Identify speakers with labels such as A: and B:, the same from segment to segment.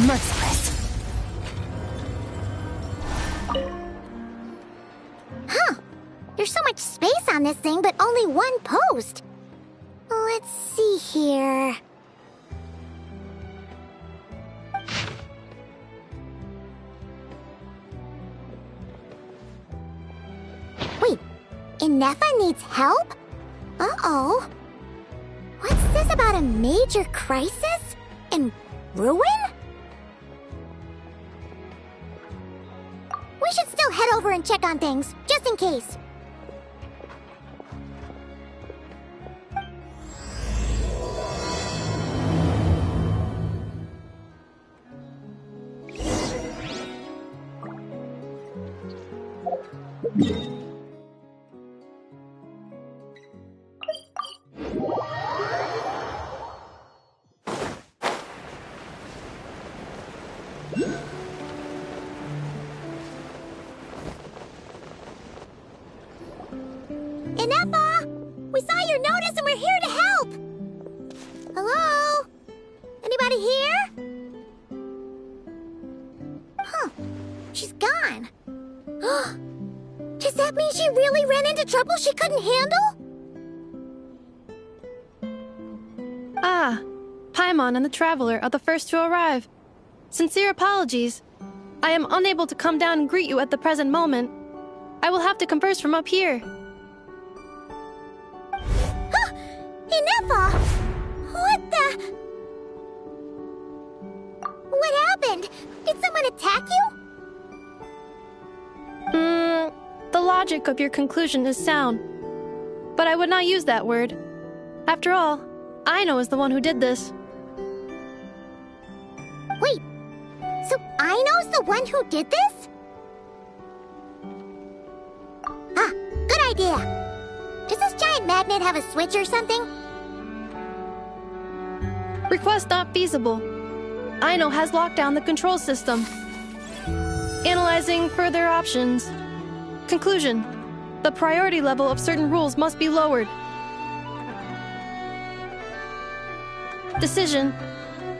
A: Merciless. Huh. There's so much space on this thing, but only one post. Let's see here. Wait, Inefa needs help? Uh-oh. What's this about a major crisis? And ruin? We should still head over and check on things, just in case. Inefa! We saw your notice and we're here to help! Hello? Anybody here? Huh. She's gone. Does that mean she really ran into trouble she couldn't handle?
B: Ah, Paimon and the Traveler are the first to arrive. Sincere apologies. I am unable to come down and greet you at the present moment. I will have to converse from up here.
A: Inefa! What the... What happened? Did someone attack you?
B: The logic of your conclusion is sound. But I would not use that word. After all, Aino is the one who did this.
A: Wait, so Aino's the one who did this? Ah, good idea. Does this giant magnet have a switch or something?
B: Request not feasible. Aino has locked down the control system. Analyzing further options. Conclusion. The priority level of certain rules must be lowered. Decision.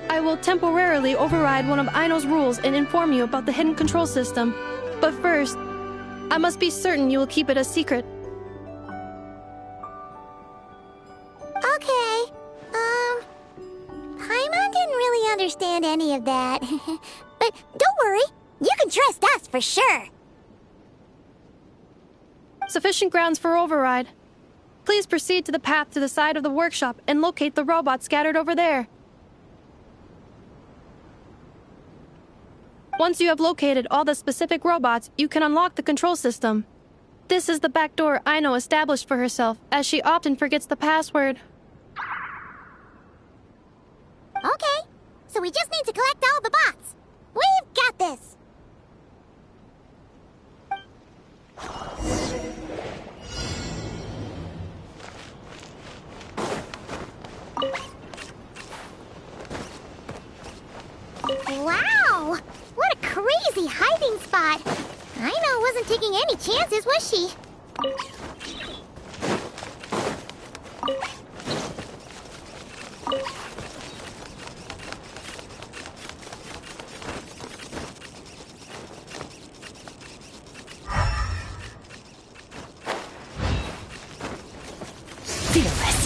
B: I will temporarily override one of Aino's rules and inform you about the hidden control system. But first, I must be certain you will keep it a secret.
A: Okay. Paimon didn't really understand any of that. But don't worry, you can trust us for sure.
B: Sufficient grounds for override. Please proceed to the path to the side of the workshop and locate the robots scattered over there. Once you have located all the specific robots, you can unlock the control system. This is the back door Aino established for herself, as she often forgets the password.
A: Okay, so we just need to collect all the bots. We've got this. Wow! What a crazy hiding spot! Aino wasn't taking any chances, was she?
C: Fearless.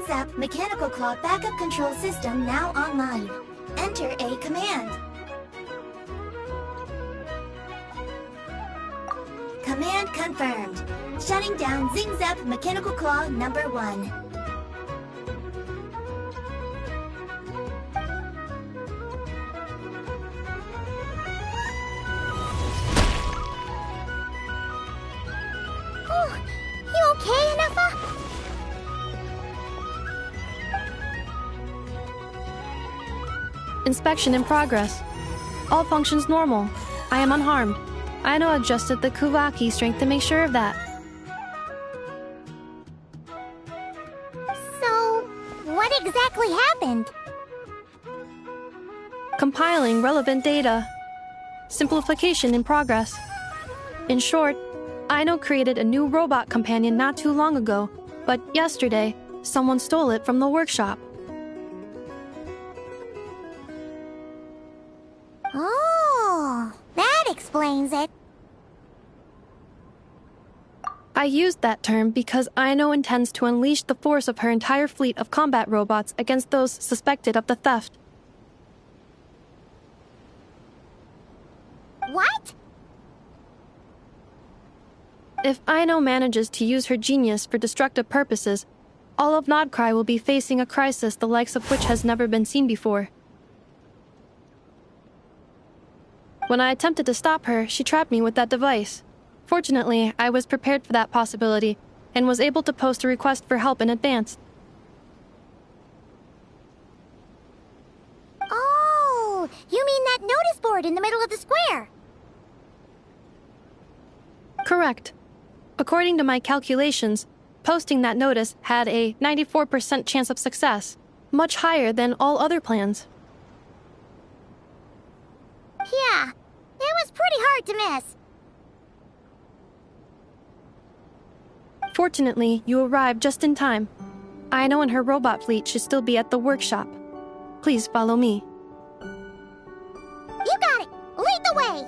D: Zap Mechanical Claw Backup Control System now online. Enter a command. Command confirmed. Shutting down Zap Mechanical Claw number 1.
A: Oh, you okay, Inefa?
B: Inspection in progress. All functions normal. I am unharmed. Aino adjusted the Kuvaki strength to make sure of that.
A: So, what exactly happened?
B: Compiling relevant data. Simplification in progress. In short, Aino created a new robot companion not too long ago, but yesterday, someone stole it from the workshop.
A: Oh, that explains it.
B: I used that term because Aino intends to unleash the force of her entire fleet of combat robots against those suspected of the theft.
A: What?
B: If Aino manages to use her genius for destructive purposes, all of Nodcry will be facing a crisis the likes of which has never been seen before. When I attempted to stop her, she trapped me with that device. Fortunately, I was prepared for that possibility and was able to post a request for help in advance.
A: Oh, you mean that notice board in the middle of the square?
B: Correct. According to my calculations, posting that notice had a 94% chance of success, much higher than all other plans.
A: Yeah, it was pretty hard to miss.
B: Fortunately, you arrived just in time. Aino and her robot fleet should still be at the workshop. Please follow me.
A: You got it! Lead the way!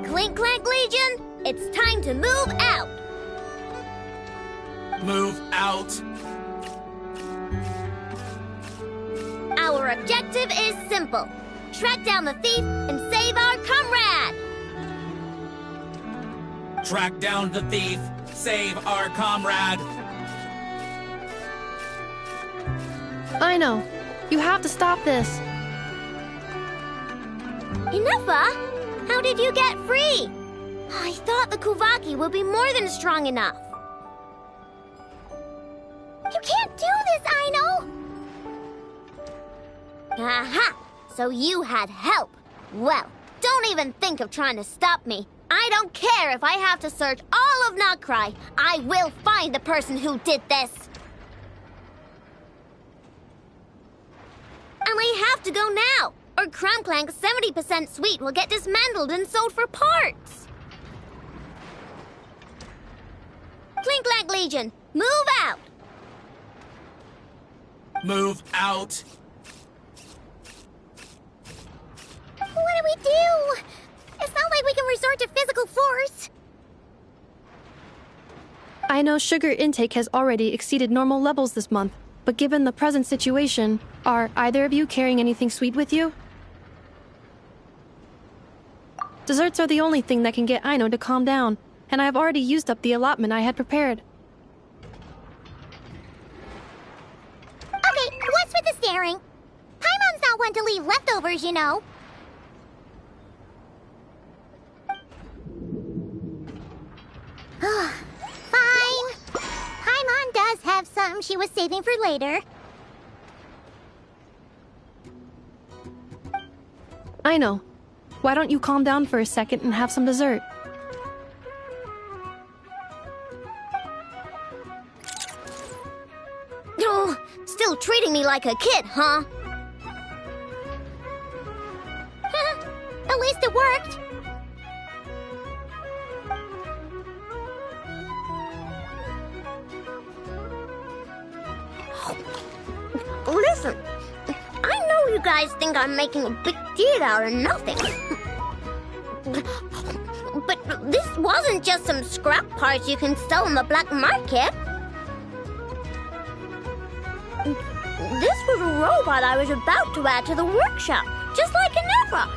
C: Clink Clank Legion, it's time to move out!
E: Move out.
C: Our objective is simple. Track down the thief and save our comrade!
E: Track down the thief. Save our comrade.
B: Aino, you have to stop this.
C: Enough? How did you get free? I thought the Kuvaki would be more than strong enough.
A: You can't do this, Aino!
C: Aha! So you had help. Well, don't even think of trying to stop me. I don't care if I have to search all of Nodcry. I will find the person who did this. And we have to go now, or Clamclank's 70% suite will get dismantled and sold for parts. Clink Clank Legion, move out!
E: Move out.
A: What do we do? It's not like we can resort to physical force.
B: Aino's sugar intake has already exceeded normal levels this month, but given the present situation, are either of you carrying anything sweet with you? Desserts are the only thing that can get Aino to calm down, and I have already used up the allotment I had prepared.
A: Okay, what's with the staring? Paimon's not one to leave leftovers, you know. Fine. Paimon does have some she was saving for later.
B: Aino, why don't you calm down for a second and have some dessert?
C: Oh, still treating me like a kid, huh?
A: At least it worked.
C: Listen, I know you guys think I'm making a big deal out of nothing. But this wasn't just some scrap parts you can sell on the black market. This was a robot I was about to add to the workshop, just like Ginevra.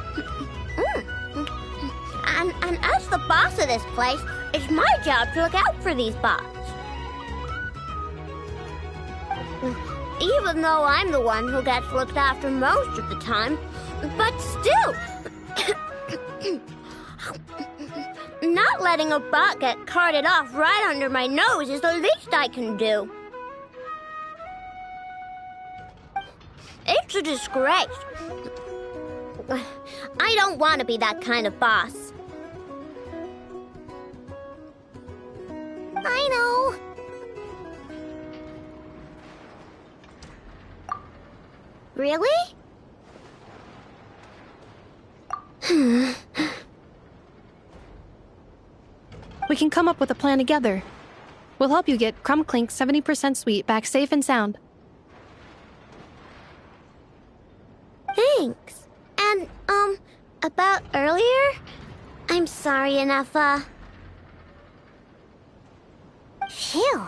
C: And as the boss of this place, It's my job to look out for these bots. Even though I'm the one who gets looked after most of the time. But still, not letting a bot get carted off right under my nose is the least I can do. It's a disgrace. I don't want to be that kind of boss.
A: I know.
C: Really?
B: We can come up with a plan together. We'll help you get Crumb Clink's 70% suite back safe and sound.
C: Thanks. And, about earlier? I'm sorry, Enough.
A: Phew.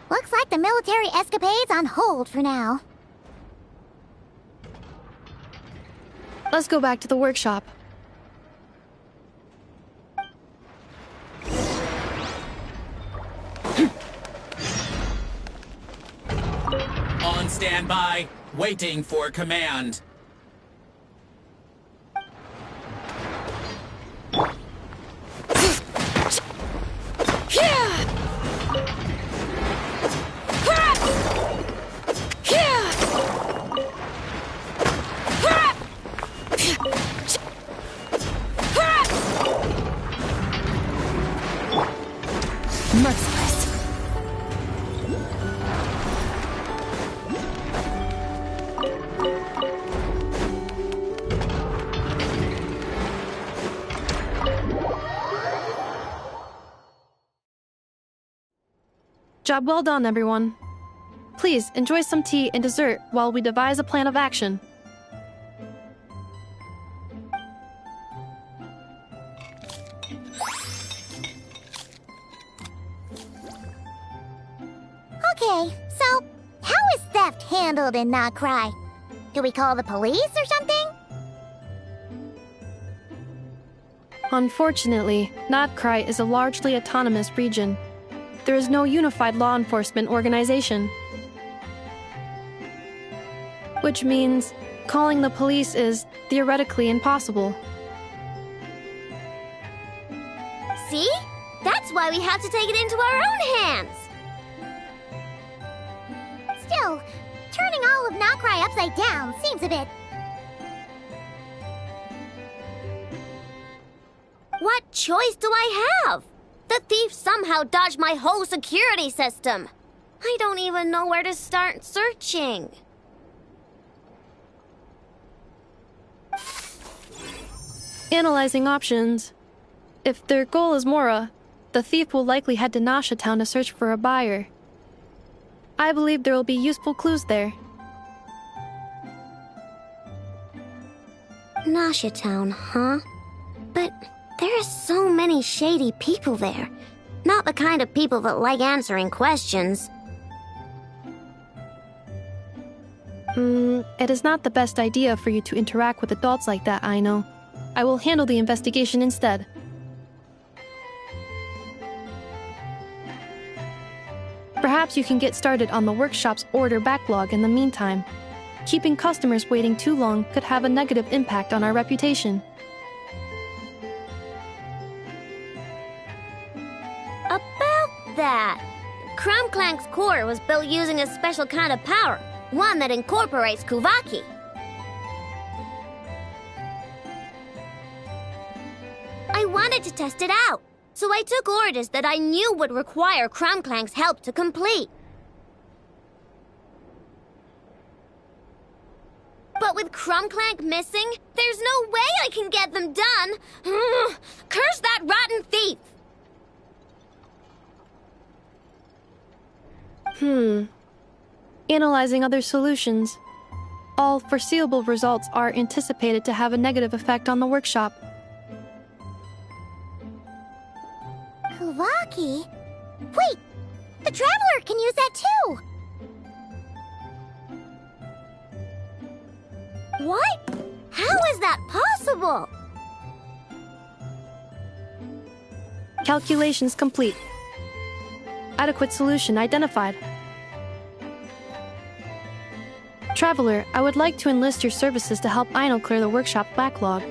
A: Looks like the military escapade's on hold for now.
B: Let's go back to the workshop.
E: On standby, waiting for command.
A: Merciless.
B: Job well done, everyone. Please enjoy some tea and dessert while we devise a plan of action.
A: Okay, so how is theft handled in Nocry? Do we call the police or something?
B: Unfortunately, Notcry is a largely autonomous region. There is no unified law enforcement organization. Which means calling the police is theoretically impossible.
C: See? That's why we have to take it into our own hands.
A: Still, turning all of Nocry upside down seems a bit...
C: What choice do I have? The thief somehow dodged my whole security system. I don't even know where to start searching.
B: Analyzing options. If their goal is Mora, the thief will likely head to Nasha Town to search for a buyer. I believe there will be useful clues there.
C: Nasha Town, huh? But there are so many shady people there. Not the kind of people that like answering questions.
B: It is not the best idea for you to interact with adults like that, I know. I will handle the investigation instead. Perhaps you can get started on the workshop's order backlog in the meantime. Keeping customers waiting too long could have a negative impact on our reputation.
C: About that, Crumb-Clank's core was built using a special kind of power, one that incorporates Kuvaki. I wanted to test it out, so I took orders that I knew would require Crumb-Clank's help to complete. But with Crumb-Clank missing, there's no way I can get them done. Curse that rotten thief!
B: Analyzing other solutions. All foreseeable results are anticipated to have a negative effect on the workshop.
A: Kuvaki? Wait! The Traveler can use that too!
C: What? How is that possible?
B: Calculations complete. Adequate solution identified. Traveler, I would like to enlist your services to help Aino clear the workshop backlog.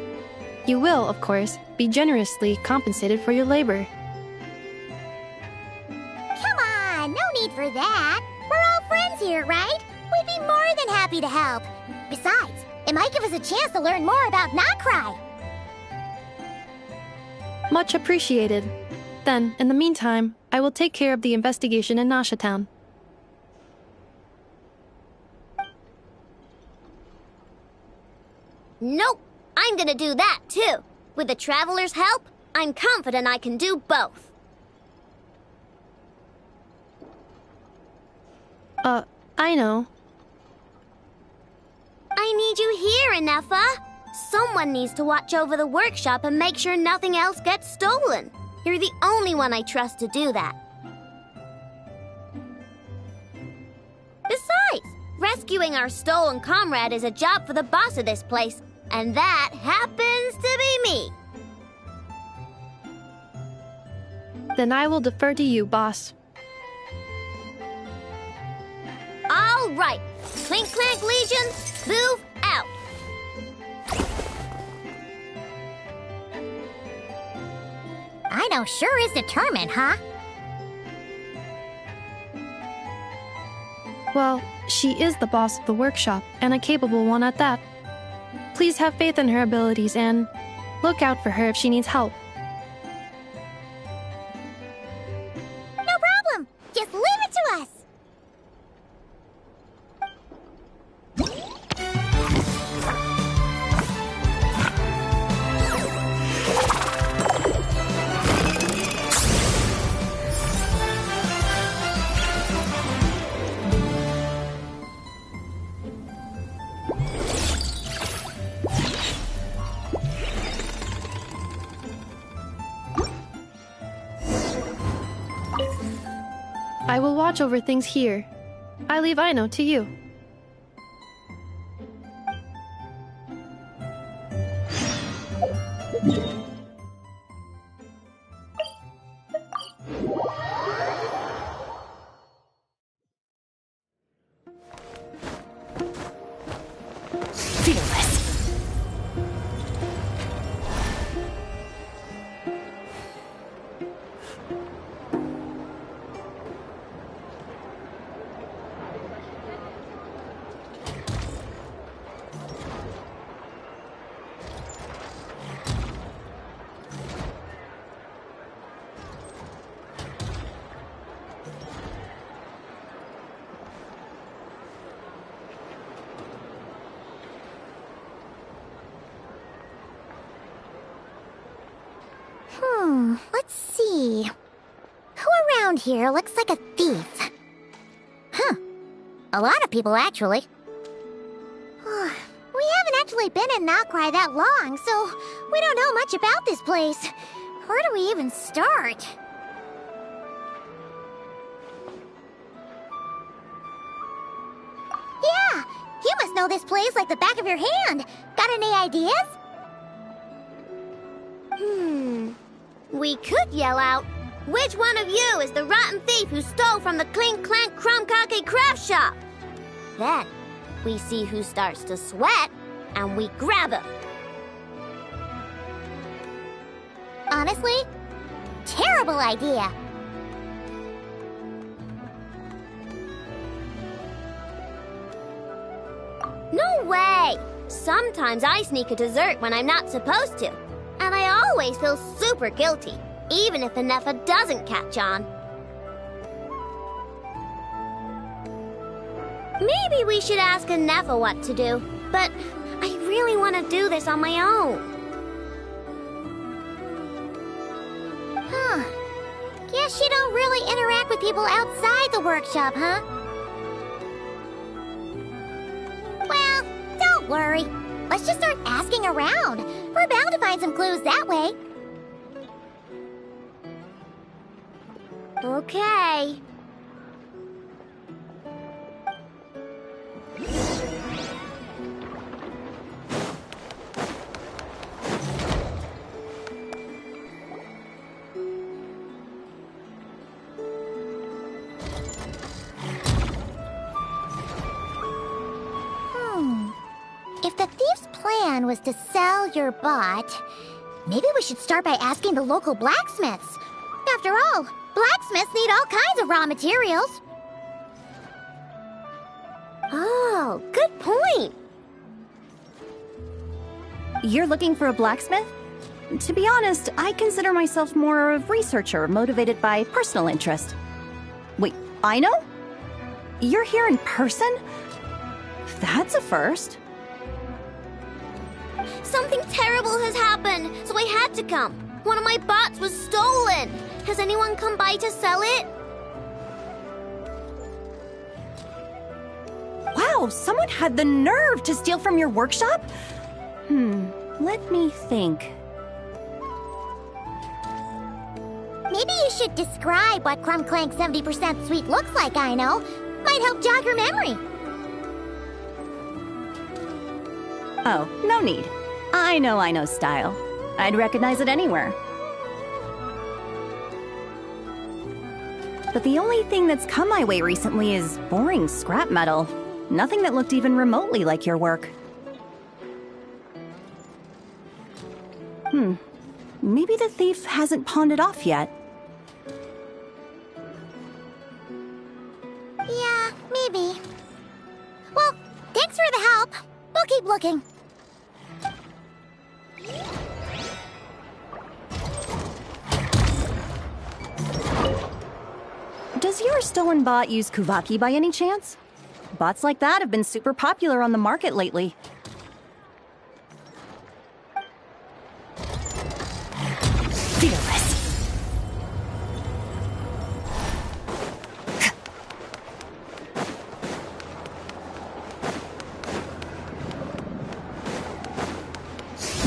B: You will, of course, be generously compensated for your labor.
A: Come on, no need for that. We're all friends here, right? We'd be more than happy to help. Besides, it might give us a chance to learn more about Noctri.
B: Much appreciated. Then, in the meantime, I will take care of the investigation in Nasha Town.
C: Nope, I'm gonna do that too. With the Traveler's help, I'm confident I can do both.
B: I know.
C: I need you here, Inefa. Someone needs to watch over the workshop and make sure nothing else gets stolen. You're the only one I trust to do that. Besides, rescuing our stolen comrade is a job for the boss of this place, and that happens to be me.
B: Then I will defer to you, boss.
C: All right, Clink Clank Legion, move out.
A: Aino sure is determined, huh?
B: Well, she is the boss of the workshop, and a capable one at that. Please have faith in her abilities and look out for her if she needs help.
A: No problem. Just leave it to us.
B: I will watch over things here. I leave Aino to you.
F: Fearless.
A: Let's see. Who around here looks like a thief? Huh. A lot of people, actually. We haven't actually been in Noctri that long, so we don't know much about this place. Where do we even start? Yeah! You must know this place like the back of your hand. Got any ideas?
C: We could yell out, which one of you is the rotten thief who stole from the Clink Clank Crumkake craft shop? Then, we see who starts to sweat, and we grab him.
A: Honestly, terrible idea.
C: No way! Sometimes I sneak a dessert when I'm not supposed to. And I always feel super guilty, even if Inefa doesn't catch on. Maybe we should ask Inefa what to do, but I really want to do this on my own.
A: Huh. Guess you don't really interact with people outside the workshop, huh? Well, don't worry. Let's just start asking around. We're bound to find some clues that way.
C: Okay.
A: if the thief's plan was to sell your bot, maybe we should start by asking the local blacksmiths. After all, blacksmiths need all kinds of raw materials.
C: Oh, good point.
F: You're looking for a blacksmith? To be honest, I consider myself more of a researcher motivated by personal interest. Wait, I know? You're here in person? That's a first.
C: Something terrible has happened, so I had to come. One of my bots was stolen. Has anyone come by to sell it?
F: Wow, someone had the nerve to steal from your workshop? Let me think.
A: Maybe you should describe what Crumb Clank 70% Sweet looks like, I know. Might help jog her memory.
F: Oh, no need. I know style. I'd recognize it anywhere. But the only thing that's come my way recently is boring scrap metal. Nothing that looked even remotely like your work. Maybe the thief hasn't pawned it off yet.
A: Yeah, maybe. Well, thanks for the help. We'll keep looking.
F: Does your stolen bot use Kuvaki by any chance? Bots like that have been super popular on the market lately. Fearless.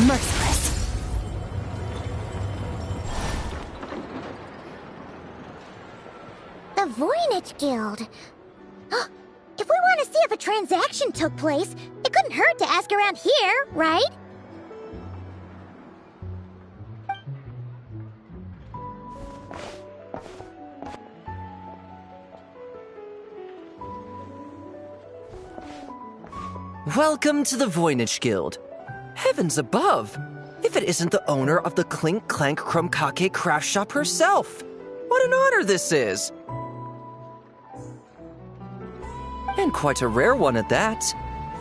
F: Merciless.
A: The Voynich Guild. If we want to see if a transaction took place, it couldn't hurt to ask around here, right?
G: Welcome to the Voynich Guild. Heavens above! If it isn't the owner of the Clink Clank Krumkake craft shop herself! What an honor this is! And quite a rare one at that.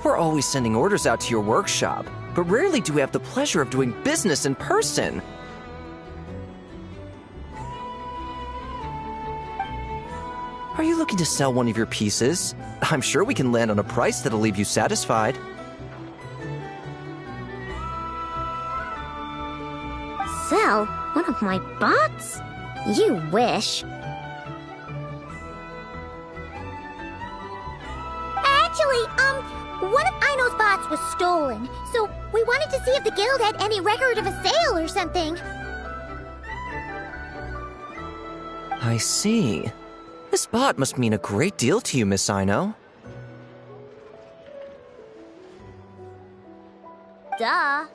G: We're always sending orders out to your workshop, but rarely do we have the pleasure of doing business in person. Are you looking to sell one of your pieces? I'm sure we can land on a price that'll leave you satisfied.
C: Sell one of my bots? You wish.
A: Actually, one of Aino's bots was stolen, so we wanted to see if the guild had any record of a sale or something.
G: I see. This bot must mean a great deal to you, Miss Aino.
C: Duh.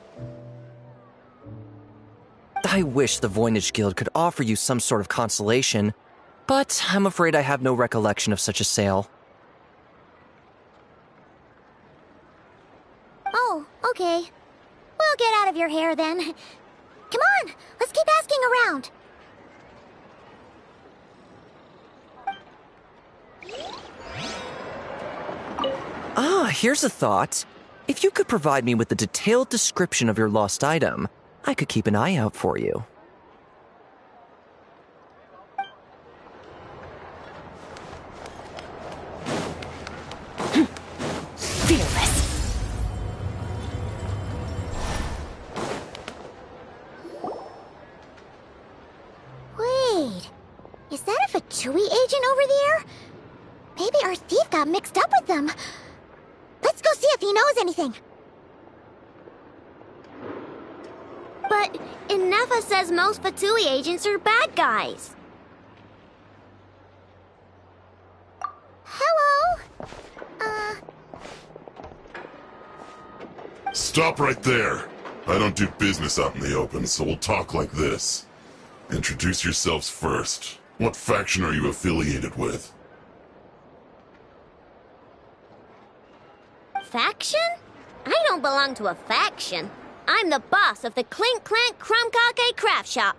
G: I wish the Voynich Guild could offer you some sort of consolation, but I'm afraid I have no recollection of such a sale.
A: Oh, okay. We'll get out of your hair then. Come on, let's keep asking around.
G: Here's a thought. If you could provide me with a detailed description of your lost item, I could keep an eye out for you.
F: Fearless.
A: Wait, is that a Fatui agent over there? Maybe our thief got mixed up with them. Let's go see if he knows anything.
C: But Inefa says most Fatui agents are bad guys.
A: Hello?
H: Stop right there. I don't do business out in the open, so we'll talk like this. Introduce yourselves first. What faction are you affiliated with?
C: Faction? I don't belong to a faction. I'm the boss of the Clink Clank Crumb-Kake Craft Shop.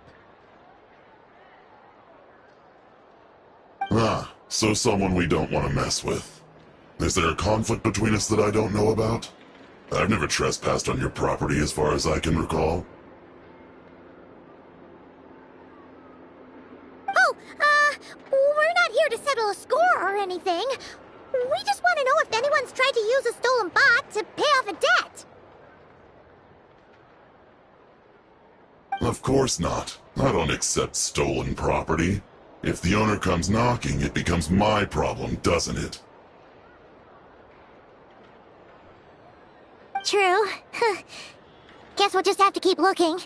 H: Ah, so someone we don't want to mess with. Is there a conflict between us that I don't know about? I've never trespassed on your property as far as I can recall.
A: Oh, we're not here to settle a score or anything. We just want to know if anyone's tried to use a stolen bot to pay off a debt.
H: Of course not. I don't accept stolen property. If the owner comes knocking, it becomes my problem, doesn't it?
A: True. Guess we'll just have to keep looking.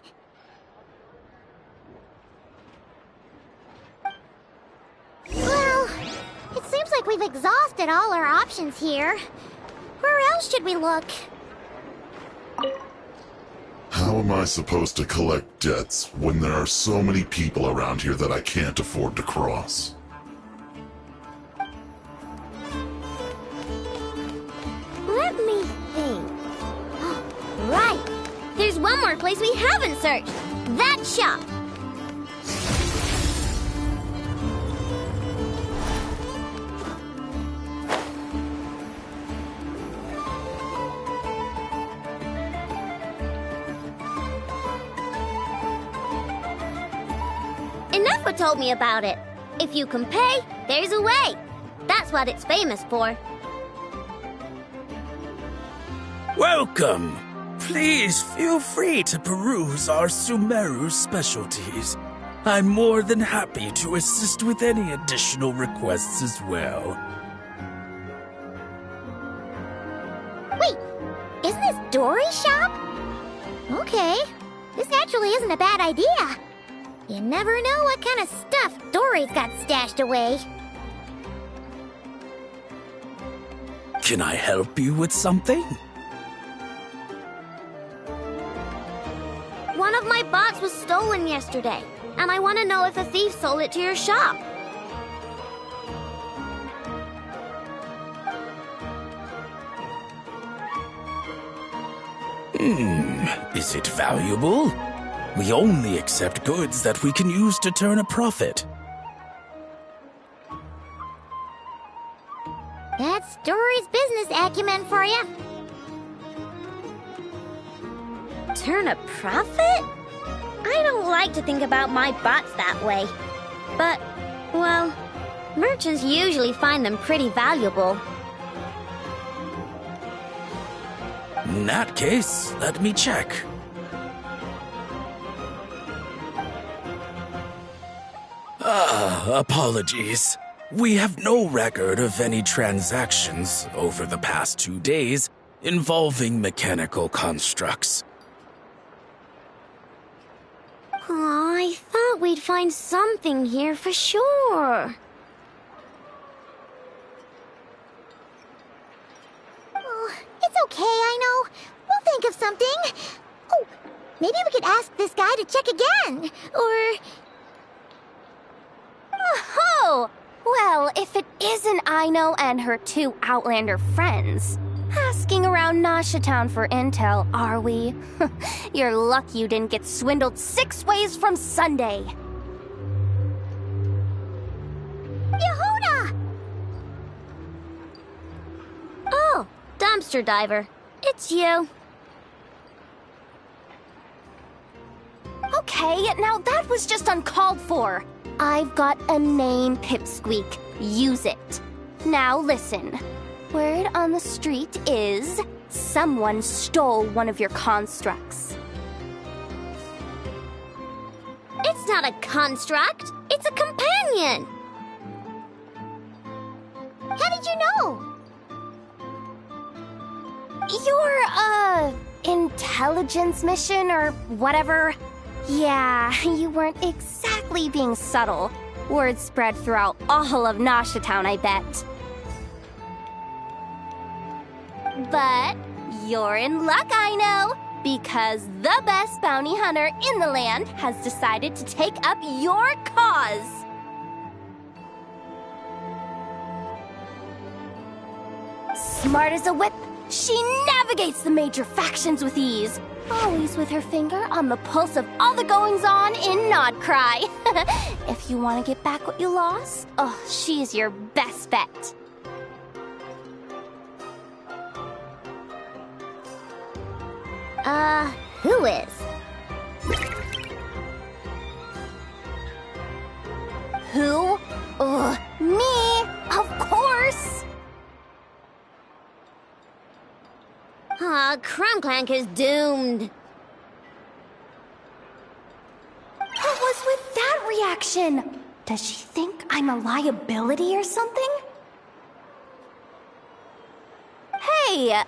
A: Well, it seems like we've exhausted all our options here. Where else should we look?
H: How am I supposed to collect debts when there are so many people around here that I can't afford to cross?
C: Let me think. Right! There's one more place we haven't searched. That shop! Enough told me about it. If you can pay, there's a way. That's what it's famous for.
I: Welcome! Please feel free to peruse our Sumeru specialties. I'm more than happy to assist with any additional requests as well.
A: Wait, isn't this Dory's shop? Okay, this actually isn't a bad idea. You never know what kind of stuff Dory's got stashed away.
I: Can I help you with something?
C: One of my bots was stolen yesterday, and I want to know if a thief sold it to your shop.
I: Is it valuable? We only accept goods that we can use to turn a profit.
A: That's Dory's business acumen for you.
C: Turn a profit? I don't like to think about my bots that way. But, well, merchants usually find them pretty valuable.
I: In that case, let me check. Apologies. We have no record of any transactions over the past 2 days involving mechanical constructs.
C: Aw, I thought we'd find something here for sure.
A: Oh, it's okay, I know. We'll think of something. Oh, maybe we could ask this guy to check again. Or...
F: Oh! Well, if it isn't Aino and her 2 Outlander friends. Asking around Nasha Town for intel, are we? You're lucky you didn't get swindled 6 ways from Sunday.
A: Yehuda!
C: Oh, dumpster diver. It's you.
F: Okay, now that was just uncalled for. I've got a name, Pipsqueak. Use it. Now listen. Word on the street is someone stole one of your constructs.
C: It's not a construct. It's a companion.
A: How did you know?
F: Your, intelligence mission or whatever. Yeah, you weren't exactly being subtle. Word spread throughout all of Nasha Town, I bet. But you're in luck, I know, because the best bounty hunter in the land has decided to take up your cause. Smart as a whip, she navigates
C: navigates the major factions with ease, always with her finger on the pulse of all the goings-on in Nodcry. If you want to get back what you lost, oh, she's your best bet.
A: Who is?
C: Who? Me, of course! Crumclank is doomed. What was with that reaction? Does she think I'm a liability or something? Hey,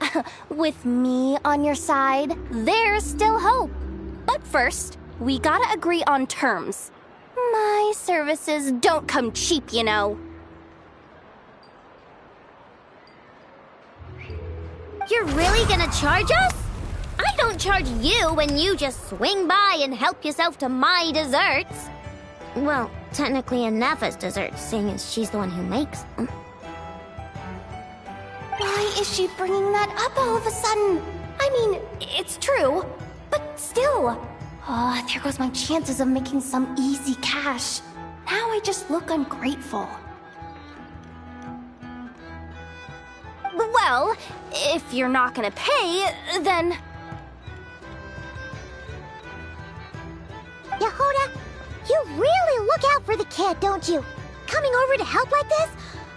C: with me on your side, there's still hope. But first, we gotta agree on terms. My services don't come cheap, you know. You're really gonna charge us? I don't charge you when you just swing by and help yourself to my desserts. Well, technically Anafa's desserts, seeing as she's the one who makes them. Why is she bringing that up all of a sudden? I mean, it's true, but still. Oh, there goes my chances of making some easy cash. Now I just look ungrateful. Well, if you're not gonna pay, then...
A: Yehuda, you really look out for the kid, don't you? Coming over to help like this?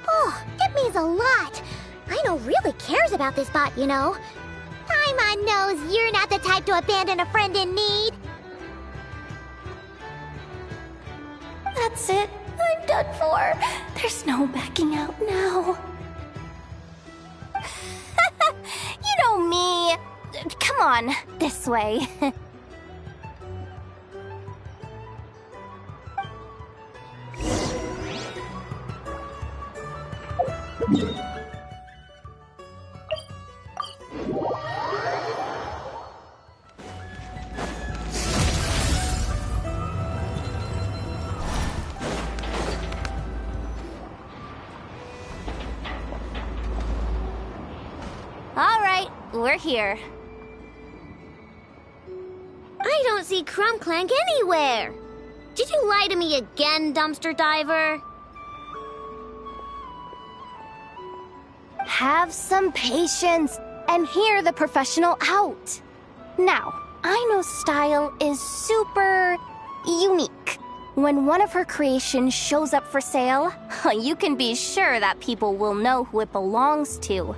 A: Oh, it means a lot. Aino really cares about this bot, you know. Paimon knows you're not the type to abandon a friend in need.
C: That's it. I'm done for. There's no backing out now. You know me. Come on, this way. All right, we're here. I don't see Crumclank anywhere. Did you lie to me again, dumpster diver? Have some patience and hear the professional out. Now, Aino's style is super unique. When one of her creations shows up for sale, you can be sure that people will know who it belongs to.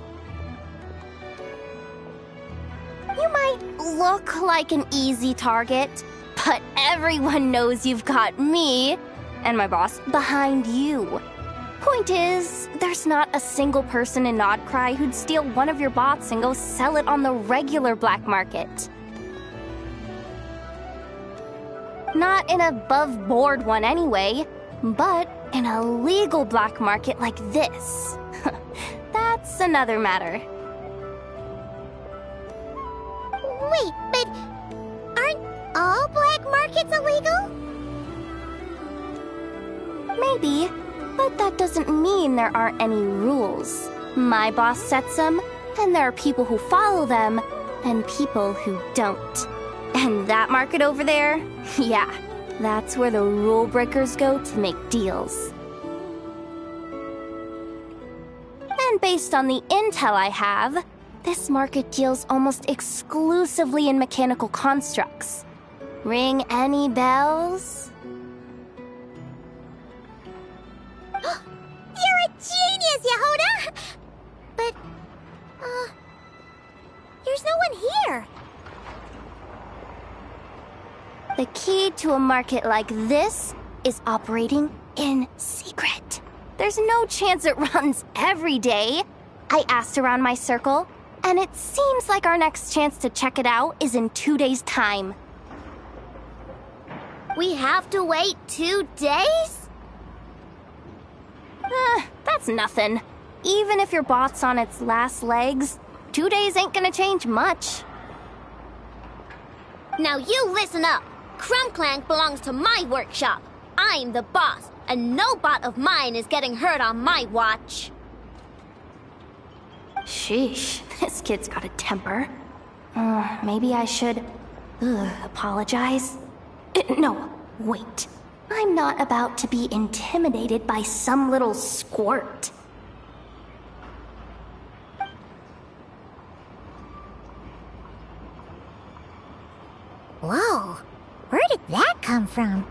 C: You might look like an easy target, but everyone knows you've got me and my boss behind you. Point is, there's not a single person in Nodcry who'd steal one of your bots and go sell it on the regular black market. Not an above-board one anyway, but in a legal black market like this. That's another matter.
A: Wait, but aren't all black markets illegal?
C: Maybe, but that doesn't mean there aren't any rules. My boss sets them, and there are people who follow them, and people who don't. And that market over there, yeah, that's where the rule breakers go to make deals. And based on the intel I have, this market deals almost exclusively in mechanical constructs. Ring any bells?
A: You're a genius, Yehuda! But, there's no one here.
C: The key to a market like this is operating in secret. There's no chance it runs every day. I asked around my circle, and it seems like our next chance to check it out is in 2 days' time. We have to wait 2 days? That's nothing. Even if your bot's on its last legs, 2 days ain't gonna change much. Now you listen up. Crumclank belongs to my workshop. I'm the boss, and no bot of mine is getting hurt on my watch.
F: Sheesh, this kid's got a temper. Maybe I should... apologize? No, wait. I'm not about to be intimidated by some little squirt.
A: Whoa, where did that come from?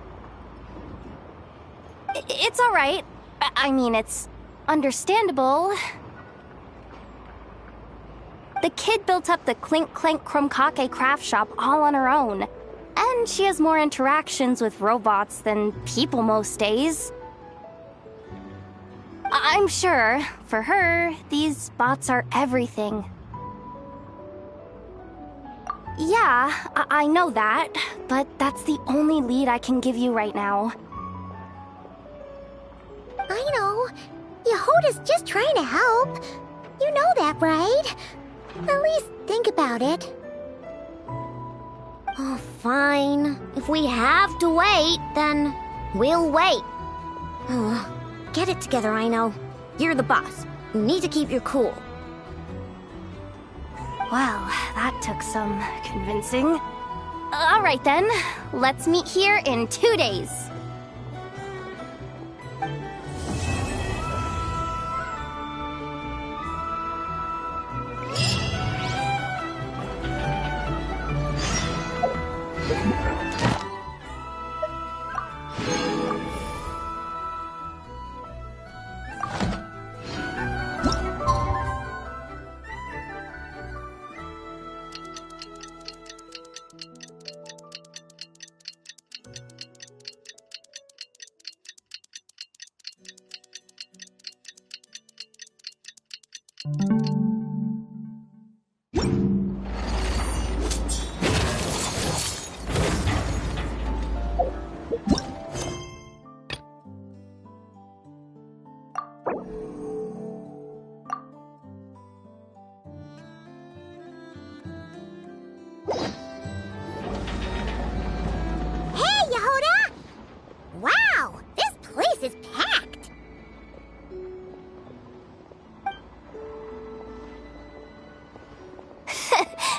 F: It's alright. I mean, it's understandable. The kid built up the Clink Clank Krumkake craft shop all on her own. And she has more interactions with robots than people most days. I'm sure, for her, these bots are everything. Yeah, I know that, but that's the only lead I can give you right now.
A: I know. Yehoda's just trying to help. You know that, right? At least think about it.
C: Oh, fine. If we have to wait, then we'll wait. Get it together, I know. You're the boss. You need to keep your cool.
F: Well, that took some convincing. All right then, let's meet here in 2 days.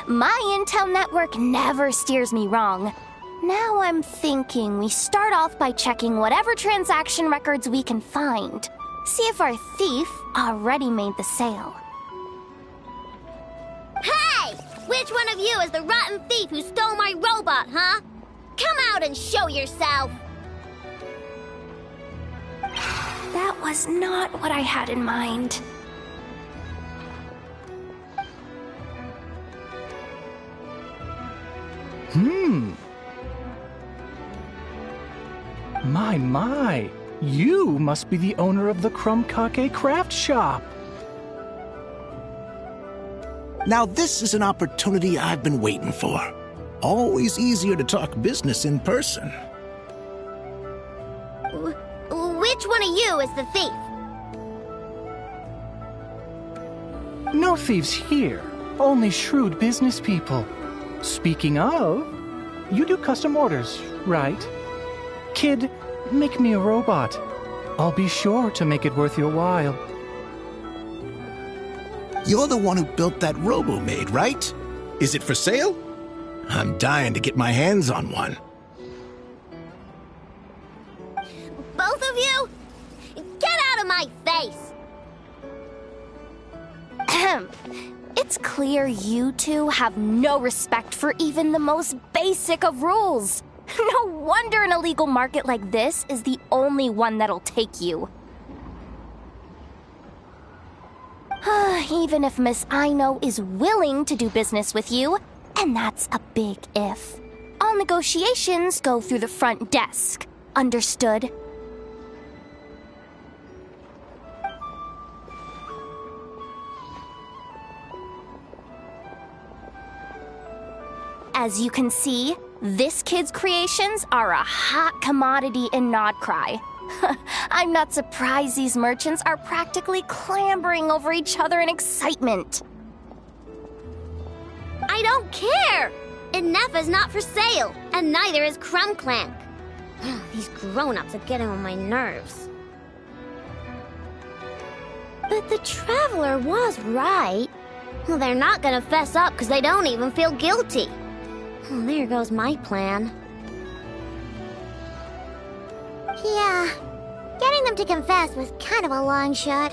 F: My intel network never steers me wrong. Now I'm thinking we start off by checking whatever transaction records we can find. See if our thief already made the sale.
C: Hey! Which one of you is the rotten thief who stole my robot, huh? Come out and show yourself!
F: That was not what I had in mind.
J: My. You must be the owner of the Krumkake craft shop.
K: Now this is an opportunity I've been waiting for. Always easier to talk business in person.
C: Which one of you is the thief?
J: No thieves here, only shrewd business people. Speaking of, you do custom orders, right? Kid, make me a robot. I'll be sure to make it worth your while.
K: You're the one who built that robo-maid, right? Is it for sale? I'm dying to get my hands on one.
C: Both of you? Get out of my face!
F: Ahem. It's clear you two have no respect for even the most basic of rules. No wonder an illegal market like this is the only one that'll take you. Even if Miss Aino is willing to do business with you, and that's a big if, all negotiations go through the front desk. Understood? As you can see, this kid's creations are a hot commodity in Nodcry. I'm not surprised these merchants are practically clambering over each other in excitement.
C: I don't care! Inefa's not for sale, and neither is Krumklank. These grown-ups are getting on my nerves. But the Traveler was right. Well, they're not gonna fess up because they don't even feel guilty. Oh, there goes my plan.
A: Yeah, getting them to confess was kind of a long shot.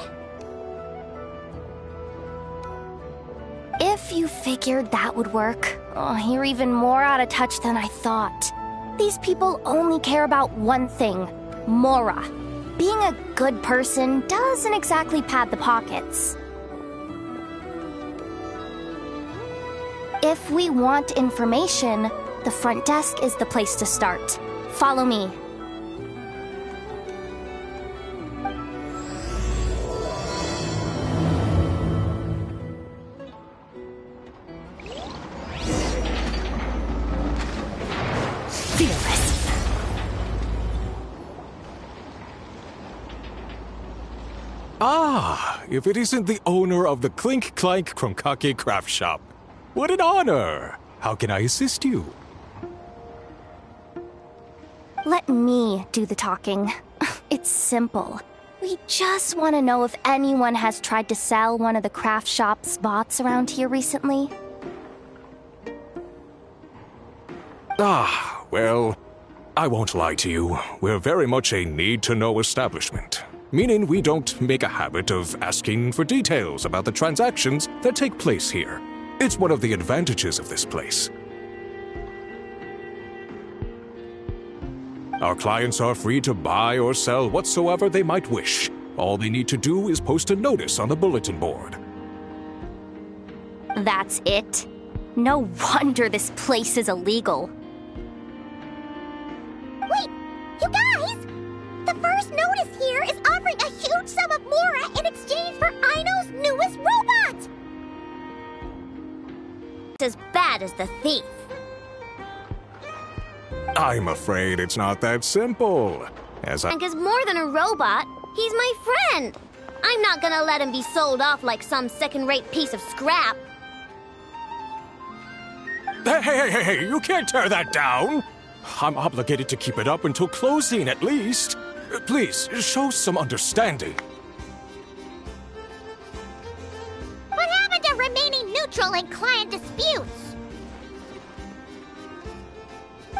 L: If you figured that would work, you're even more out of touch than I thought. These people only care about one thing, Mora. Being a good person doesn't exactly pad the pockets. If we want information, the front desk is the place to start. Follow me.
M: Ah, if it isn't the owner of the Clink Clank Krumkake Craft Shop. What an honor! How can I assist you?
L: Let me do the talking. It's simple. We just want to know if anyone has tried to sell one of the craft shop's bots around here recently.
M: Ah, well, I won't lie to you. We're very much a need-to-know establishment. Meaning we don't make a habit of asking for details about the transactions that take place here. It's one of the advantages of this place. Our clients are free to buy or sell whatsoever they might wish. All they need to do is post a notice on the bulletin board.
L: That's it? No wonder this place is illegal.
A: Wait, you guys! The first notice here is offering a huge sum of Mora in exchange for Aino's newest robot!
C: As bad as the thief.
M: I'm afraid it's not that simple. As I...
C: Frank is more than a robot. He's my friend. I'm not gonna let him be sold off like some second-rate piece of scrap.
M: Hey, you can't tear that down! I'm obligated to keep it up until closing, at least. Please, show some understanding.
A: What happened to remaining neutral in client disputes?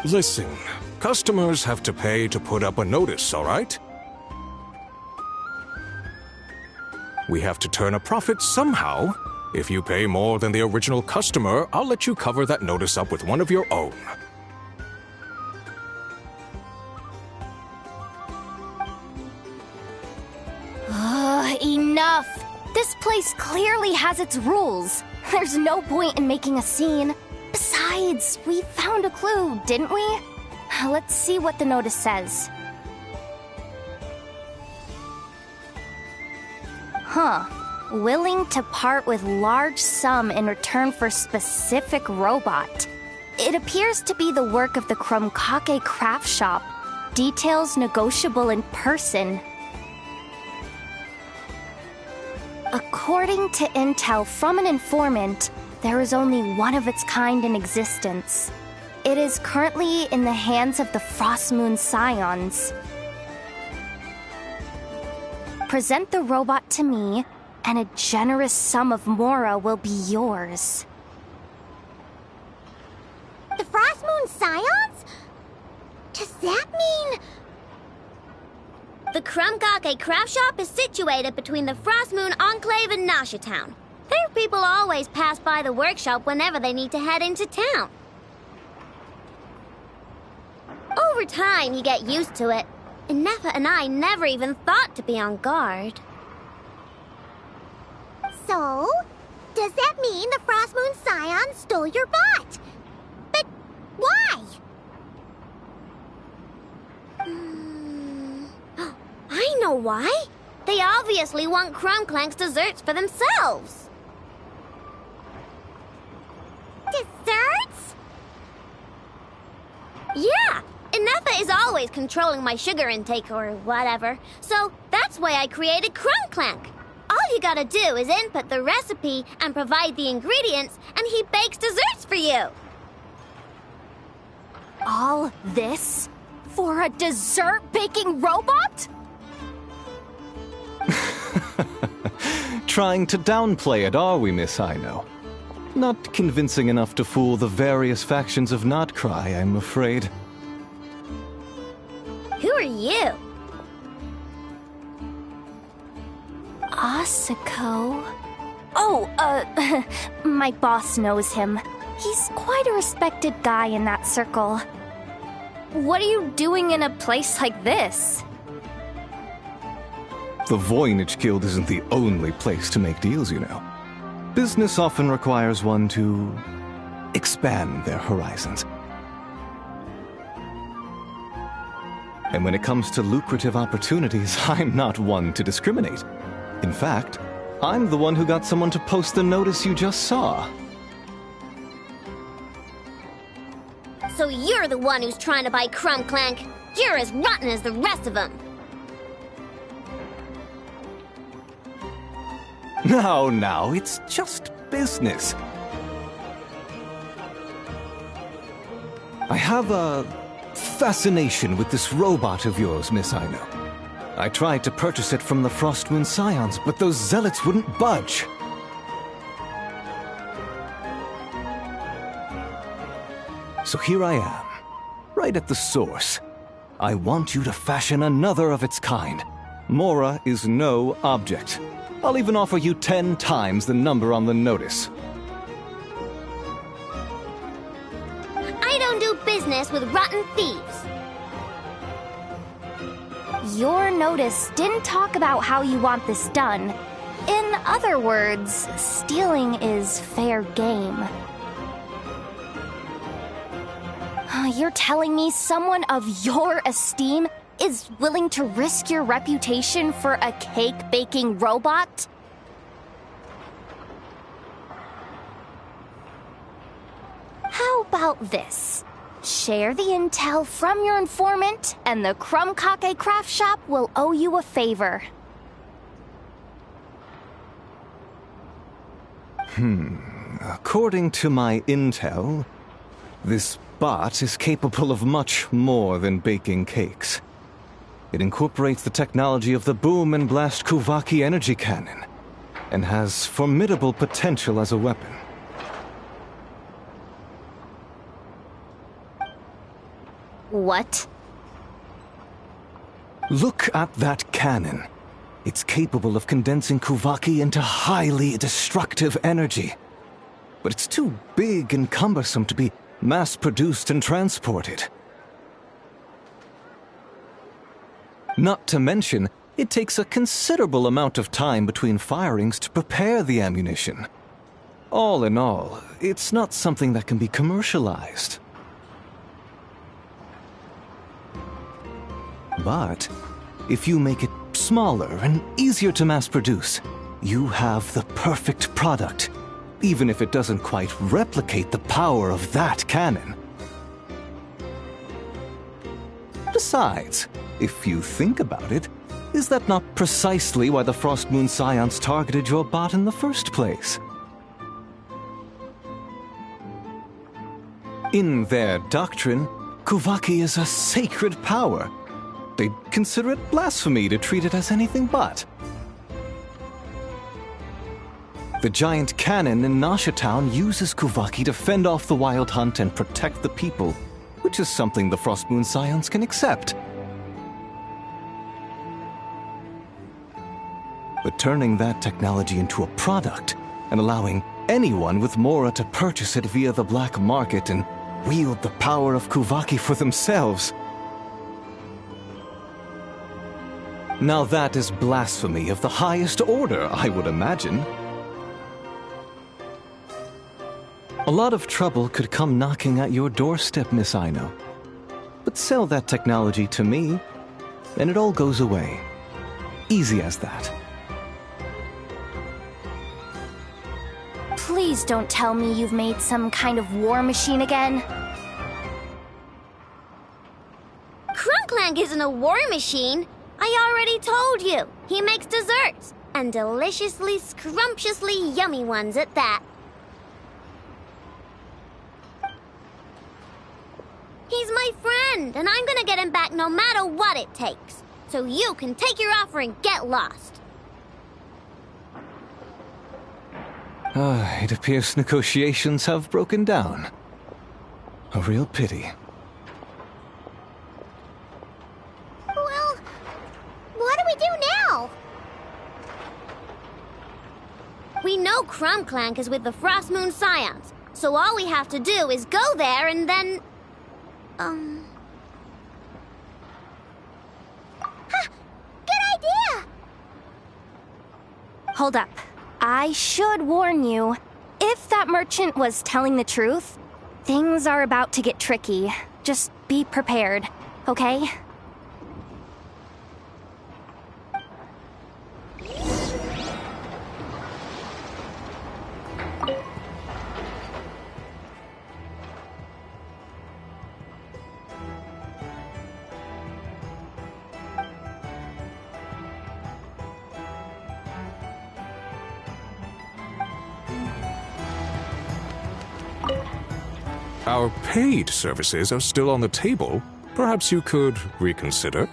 M: Listen, customers have to pay to put up a notice, all right? We have to turn a profit somehow. If you pay more than the original customer, I'll let you cover that notice up with one of your own.
L: Enough! This place clearly has its rules. There's no point in making a scene. Besides, we found a clue, didn't we? Let's see what the notice says. Huh. Willing to part with large sum in return for specific robot. It appears to be the work of the Krumkake Craft Shop. Details negotiable in person. According to intel from an informant, there is only one of its kind in existence. It is currently in the hands of the Frost Moon Scions. Present the robot to me, and a generous sum of Mora will be yours.
A: The Frost Moon Scions? Does that mean...
C: The Krumkake Craft Shop is situated between the Frost Moon Enclave and Nasha Town. Their people always pass by the workshop whenever they need to head into town. Over time, you get used to it. And Nefa and I never even thought to be on guard.
A: So, does that mean the Frost Moon Scions stole your bot? But why?
C: I know why. They obviously want Krumklank's desserts for themselves.
A: Desserts?
C: Yeah, Nefa is always controlling my sugar intake or whatever, so that's why I created Krumklank. All you gotta do is input the recipe and provide the ingredients, and he bakes desserts for you.
L: All this for a dessert baking robot?
N: trying to downplay it, are we, Miss Ino? Not convincing enough to fool the various factions of Notcry, I'm afraid.
C: Who are you?
L: Asako? Oh, my boss knows him. He's quite a respected guy in that circle. What are you doing in a place like this?
N: The Voynich Guild isn't the only place to make deals, you know. Business often requires one to expand their horizons. And when it comes to lucrative opportunities, I'm not one to discriminate. In fact, I'm the one who got someone to post the notice you just saw.
C: So you're the one who's trying to buy Crumb Clank. You're as rotten as the rest of them.
N: Now, it's just business. I have a fascination with this robot of yours, Miss Ino. I tried to purchase it from the Frostmoon Scions, but those zealots wouldn't budge. So here I am, right at the source. I want you to fashion another of its kind. Mora is no object. I'll even offer you 10 times the number on the notice.
C: I don't do business with rotten thieves.
L: Your notice didn't talk about how you want this done. In other words, stealing is fair game. You're telling me someone of your esteem is willing to risk your reputation for a cake-baking robot? How about this? Share the intel from your informant, and the Crumb Kake Craft Shop will owe you a favor.
N: According to my intel, this bot is capable of much more than baking cakes. It incorporates the technology of the Boom and Blast Kuvaki energy cannon, and has formidable potential as a weapon.
L: What?
N: Look at that cannon. It's capable of condensing Kuvaki into highly destructive energy. But it's too big and cumbersome to be mass-produced and transported. Not to mention, it takes a considerable amount of time between firings to prepare the ammunition. All in all, it's not something that can be commercialized. But if you make it smaller and easier to mass produce, you have the perfect product, even if it doesn't quite replicate the power of that cannon. Besides, if you think about it, is that not precisely why the Frostmoon Scions targeted your bot in the first place? In their doctrine, Kuvaki is a sacred power. They'd consider it blasphemy to treat it as anything but. The giant cannon in Nasha Town uses Kuvaki to fend off the wild hunt and protect the people, which is something the Frostmoon Scions can accept. But turning that technology into a product and allowing anyone with Mora to purchase it via the black market and wield the power of Kuvaki for themselves. Now that is blasphemy of the highest order, I would imagine. A lot of trouble could come knocking at your doorstep, Miss Ino. But sell that technology to me, and it all goes away. Easy as that.
L: Please don't tell me you've made some kind of war machine again.
C: Crumb Clank isn't a war machine. I already told you. He makes desserts, and deliciously, scrumptiously yummy ones at that. He's my friend, and I'm gonna get him back no matter what it takes. So you can take your offer and get lost.
N: It appears negotiations have broken down. A real pity.
A: Well, what do we do now?
C: We know Crumb Clank is with the Frost Moon Scions, so all we have to do is go there and then...
A: Good idea!
L: Hold up. I should warn you. If that merchant was telling the truth, things are about to get tricky. Just be prepared, okay?
M: Our paid services are still on the table. Perhaps you could reconsider?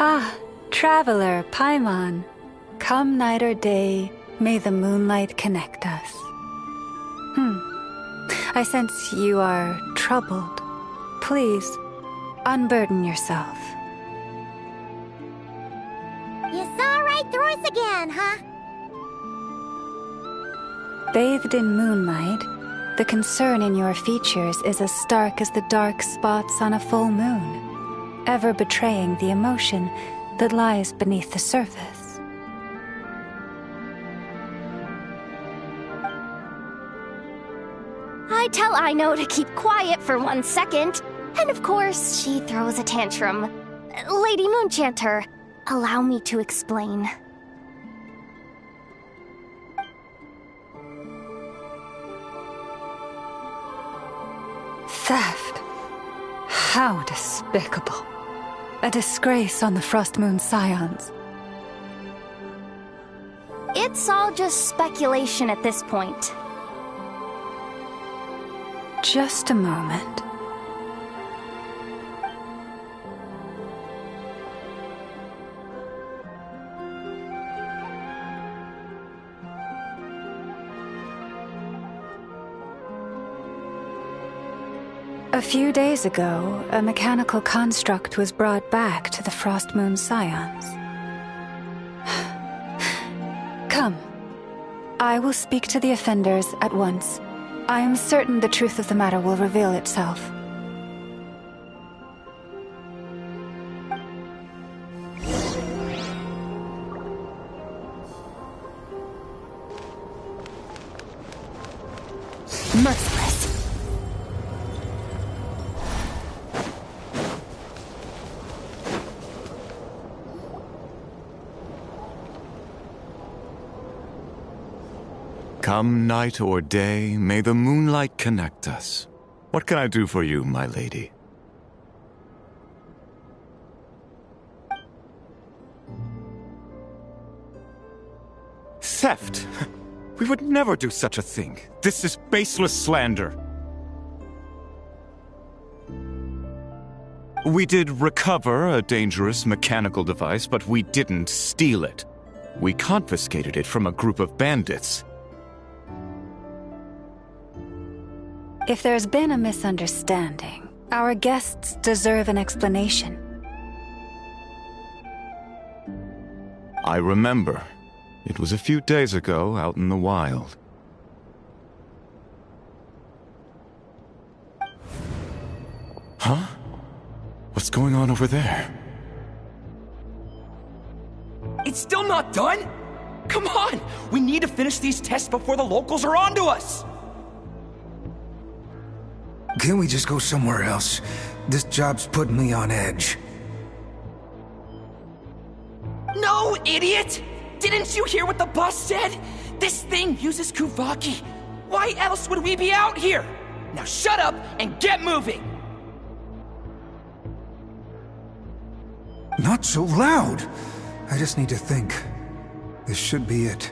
O: Ah, traveler, Paimon. Come night or day, may the moonlight connect us. I sense you are troubled. Please, unburden yourself.
A: You saw right through us again, huh?
O: Bathed in moonlight, the concern in your features is as stark as the dark spots on a full moon, ever betraying the emotion that lies beneath the surface.
L: I tell Aino to keep quiet for 1 second, and of course, she throws a tantrum. Lady Moonchanter, allow me to explain.
O: Theft. How despicable. A disgrace on the Frost Moon Scions.
L: It's all just speculation at this point.
O: Just a moment. A few days ago, a mechanical construct was brought back to the Frost Moon Scions. Come. I will speak to the offenders at once. I am certain the truth of the matter will reveal itself.
L: Merciless.
P: Come night or day, may the moonlight connect us. What can I do for you, my lady?
Q: Theft! We would never do such a thing. This is baseless slander. We did recover a dangerous mechanical device, but we didn't steal it. We confiscated it from a group of bandits.
O: If there's been a misunderstanding, our guests deserve an explanation.
P: I remember. It was a few days ago out in the wild. Huh? What's going on over there?
E: It's still not done? Come on! We need to finish these tests before the locals are onto us!
R: Can we just go somewhere else? This job's putting me on edge.
S: No, idiot! Didn't you hear what the boss said? This thing uses Kuvaki. Why else would we be out here? Now shut up and get moving!
R: Not so loud! I just need to think. This should be it.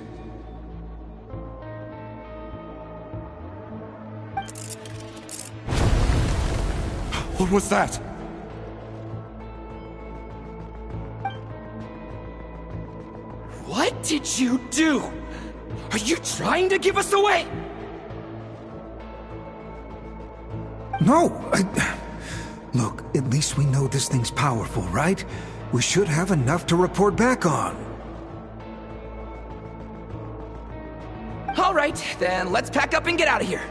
Q: What was that?
S: What did you do? Are you trying to give us away?
R: No, Look, at least we know this thing's powerful, right? We should have enough to report back on.
S: All right, then let's pack up and get out of here.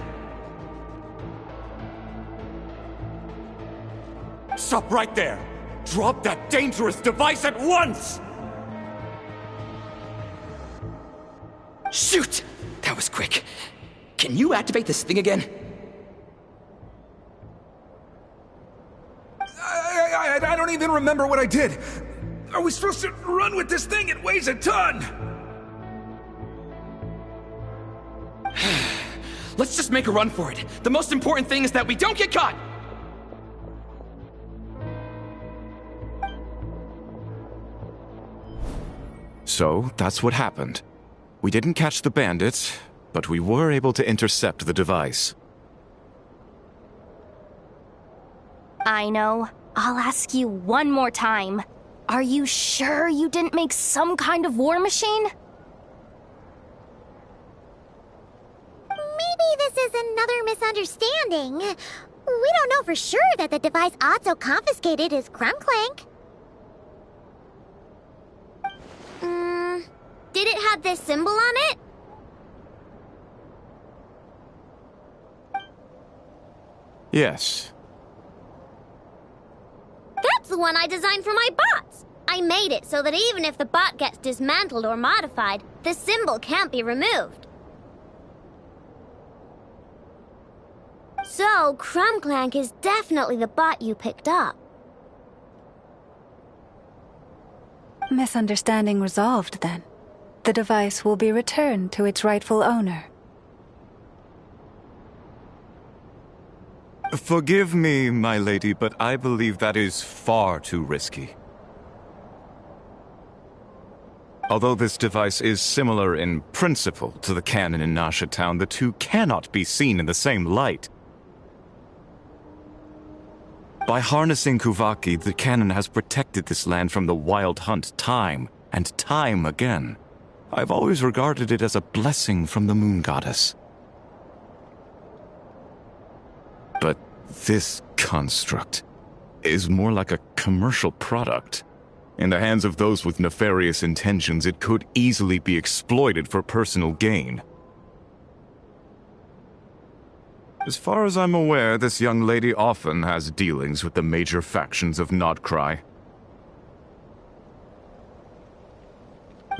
Q: Stop right there! Drop that dangerous device at once!
S: Shoot! That was quick. Can you activate this thing again?
R: I don't even remember what I did. Are we supposed to run with this thing? It weighs a ton!
S: Let's just make a run for it. The most important thing is that we don't get caught!
Q: So, that's what happened. We didn't catch the bandits, but we were able to intercept the device.
L: I know. I'll ask you one more time. Are you sure you didn't make some kind of war machine?
A: Maybe this is another misunderstanding. We don't know for sure that the device Otto confiscated is Krumklank.
C: Did it have this symbol on it?
Q: Yes.
C: That's the one I designed for my bots! I made it so that even if the bot gets dismantled or modified, the symbol can't be removed. So, Krumklank is definitely the bot you picked up.
O: Misunderstanding resolved, then. The device will be returned to its rightful owner.
Q: Forgive me, my lady, but I believe that is far too risky. Although this device is similar in principle to the cannon in Nasha Town, the two cannot be seen in the same light. By harnessing Kuvaki, the cannon has protected this land from the wild hunt time and time again. I've always regarded it as a blessing from the moon goddess. But this construct is more like a commercial product. In the hands of those with nefarious intentions, it could easily be exploited for personal gain. As far as I'm aware, this young lady often has dealings with the major factions of Nodcry.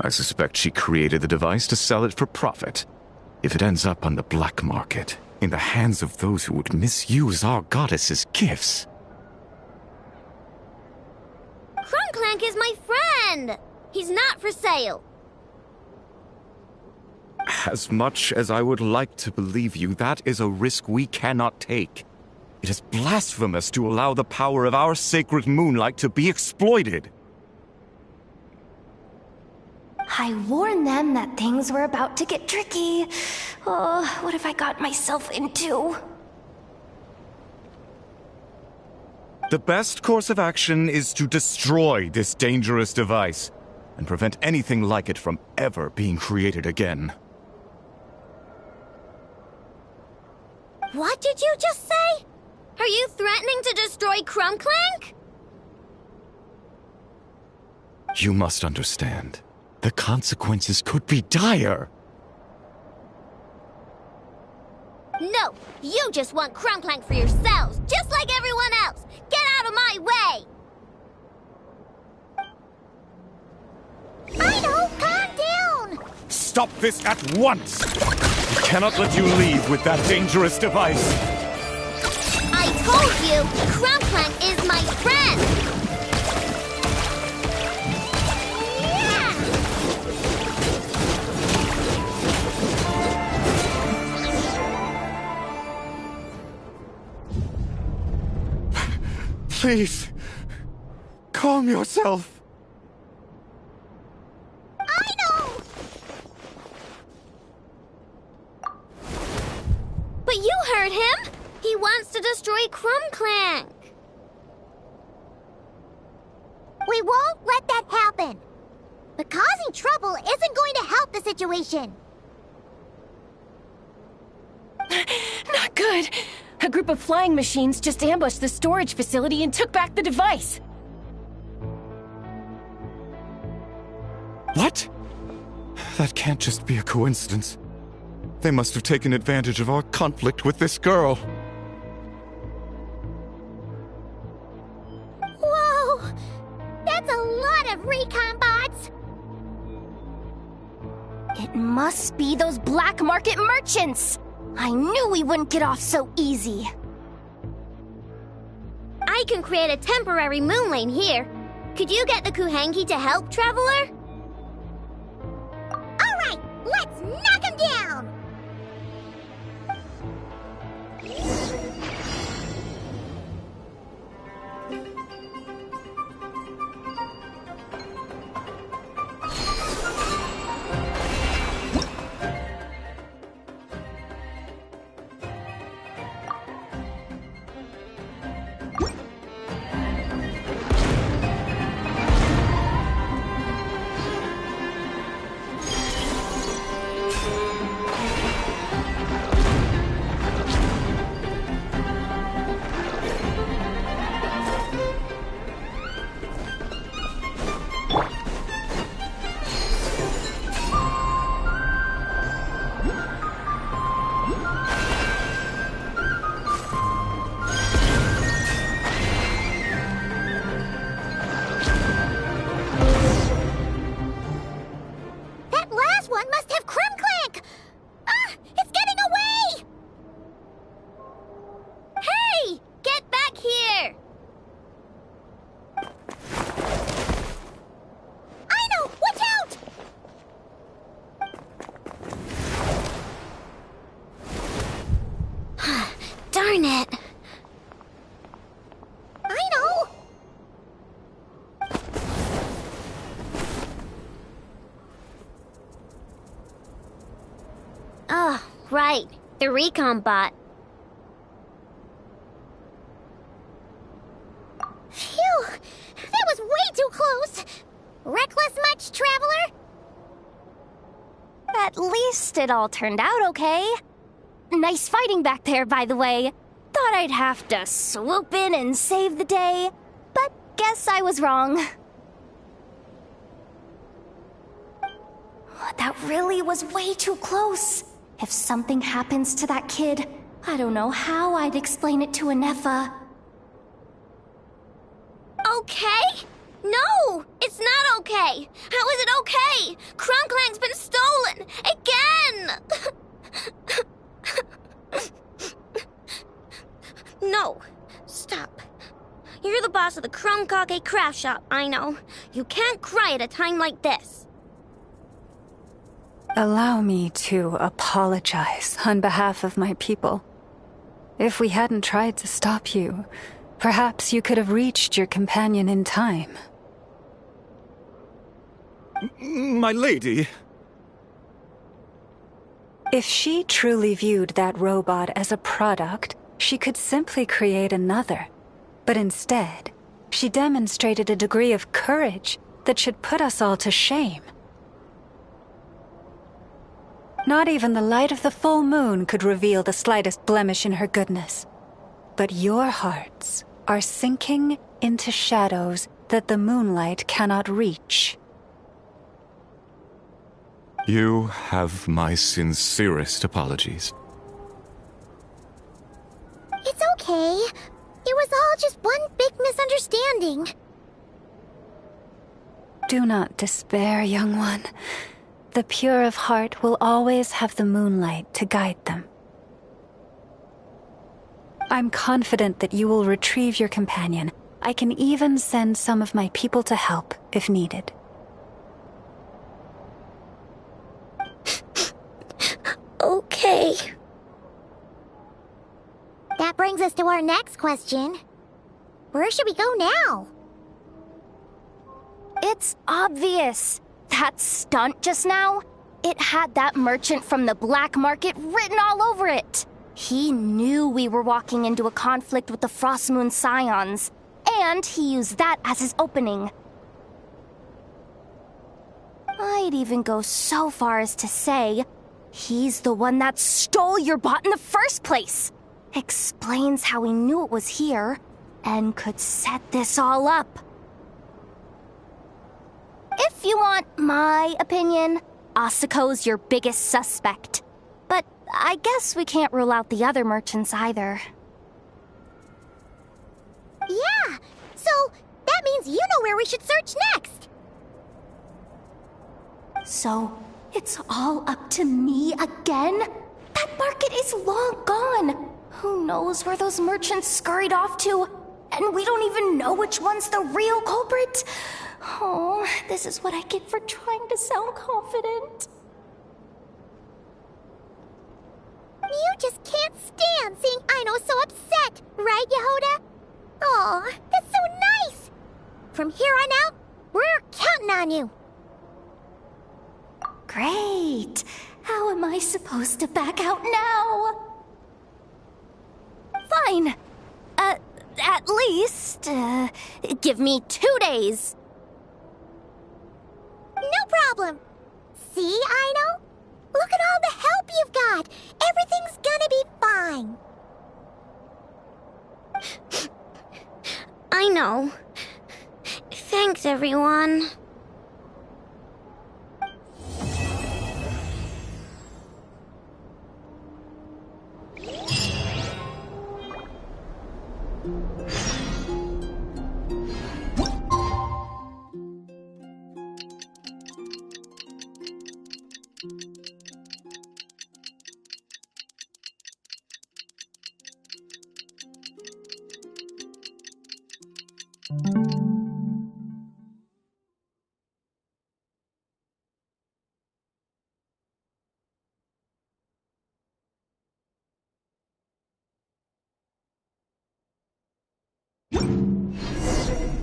Q: I suspect she created the device to sell it for profit. If it ends up on the black market, in the hands of those who would misuse our goddess's gifts.
C: Krumklank is my friend! He's not for sale.
Q: As much as I would like to believe you, that is a risk we cannot take. It is blasphemous to allow the power of our sacred moonlight to be exploited.
L: I warned them that things were about to get tricky. Oh, what have I got myself into?
Q: The best course of action is to destroy this dangerous device and prevent anything like it from ever being created again.
C: What did you just say? Are you threatening to destroy Krumklank?
Q: You must understand. The consequences could be dire.
C: No, you just want Krumklank for yourselves, just like everyone else. Get out of my way!
A: Fido, calm down!
Q: Stop this at once! We cannot let you leave with that dangerous device.
C: you, Crumbclank is my friend!
Q: Please, calm yourself.
C: I know! But you heard him! He wants to destroy Crumbclank!
A: We won't let that happen. But causing trouble isn't going to help the situation.
T: Not good. A group of flying machines just ambushed the storage facility and took back the device.
Q: What? That can't just be a coincidence. They must have taken advantage of our conflict with this girl.
A: Whoa! That's a lot of recon bots!
L: It must be those black market merchants! I knew we wouldn't get off so easy.
C: I can create a temporary moon lane here. Could you get the Kuhangi to help, Traveler?
A: Alright, let's knock him down!
C: Darn it.
A: I know.
C: Oh, right. The recon bot.
A: Phew! That was way too close! Reckless much, Traveler?
L: At least it all turned out okay. Nice fighting back there, by the way. Thought I'd have to swoop in and save the day, but guess I was wrong. That really was way too close. If something happens to that kid, I don't know how I'd explain it to Anefa.
C: Okay? No! It's not okay! How is it okay? Crumbclank's been stolen! Again! No. Stop. You're the boss of the Crumbkake craft shop, I know. You can't cry at a time like this.
O: Allow me to apologize on behalf of my people. If we hadn't tried to stop you, perhaps you could have reached your companion in time.
Q: My lady.
O: If she truly viewed that robot as a product, she could simply create another. But instead, she demonstrated a degree of courage that should put us all to shame. Not even the light of the full moon could reveal the slightest blemish in her goodness. But your hearts are sinking into shadows that the moonlight cannot reach.
Q: You have my sincerest apologies.
A: It's okay. It was all just one big misunderstanding.
O: Do not despair, young one. The pure of heart will always have the moonlight to guide them. I'm confident that you will retrieve your companion. I can even send some of my people to help if needed.
A: Okay. That brings us to our next question. Where should we go now?
L: It's obvious. That stunt just now, it had that merchant from the black market written all over it. He knew we were walking into a conflict with the Frostmoon Scions, and he used that as his opening. I'd even go so far as to say, he's the one that stole your bot in the first place. Explains how he knew it was here, and could set this all up. If you want my opinion, Asuko's your biggest suspect. But I guess we can't rule out the other merchants either.
A: Yeah, so that means you know where we should search next.
L: So, it's all up to me again? That market is long gone. Who knows where those merchants scurried off to? And we don't even know which one's the real culprit. Oh, this is what I get for trying to sound confident.
A: You just can't stand seeing Aino so upset, right, Yehoda? Aw, that's so nice! From here on out, we're counting on you.
L: Great. How am I supposed to back out now? Fine. At least, give me 2 days.
A: No problem. See, Aino? Look at all the help you've got. Everything's gonna be fine.
C: I know. Thanks, everyone.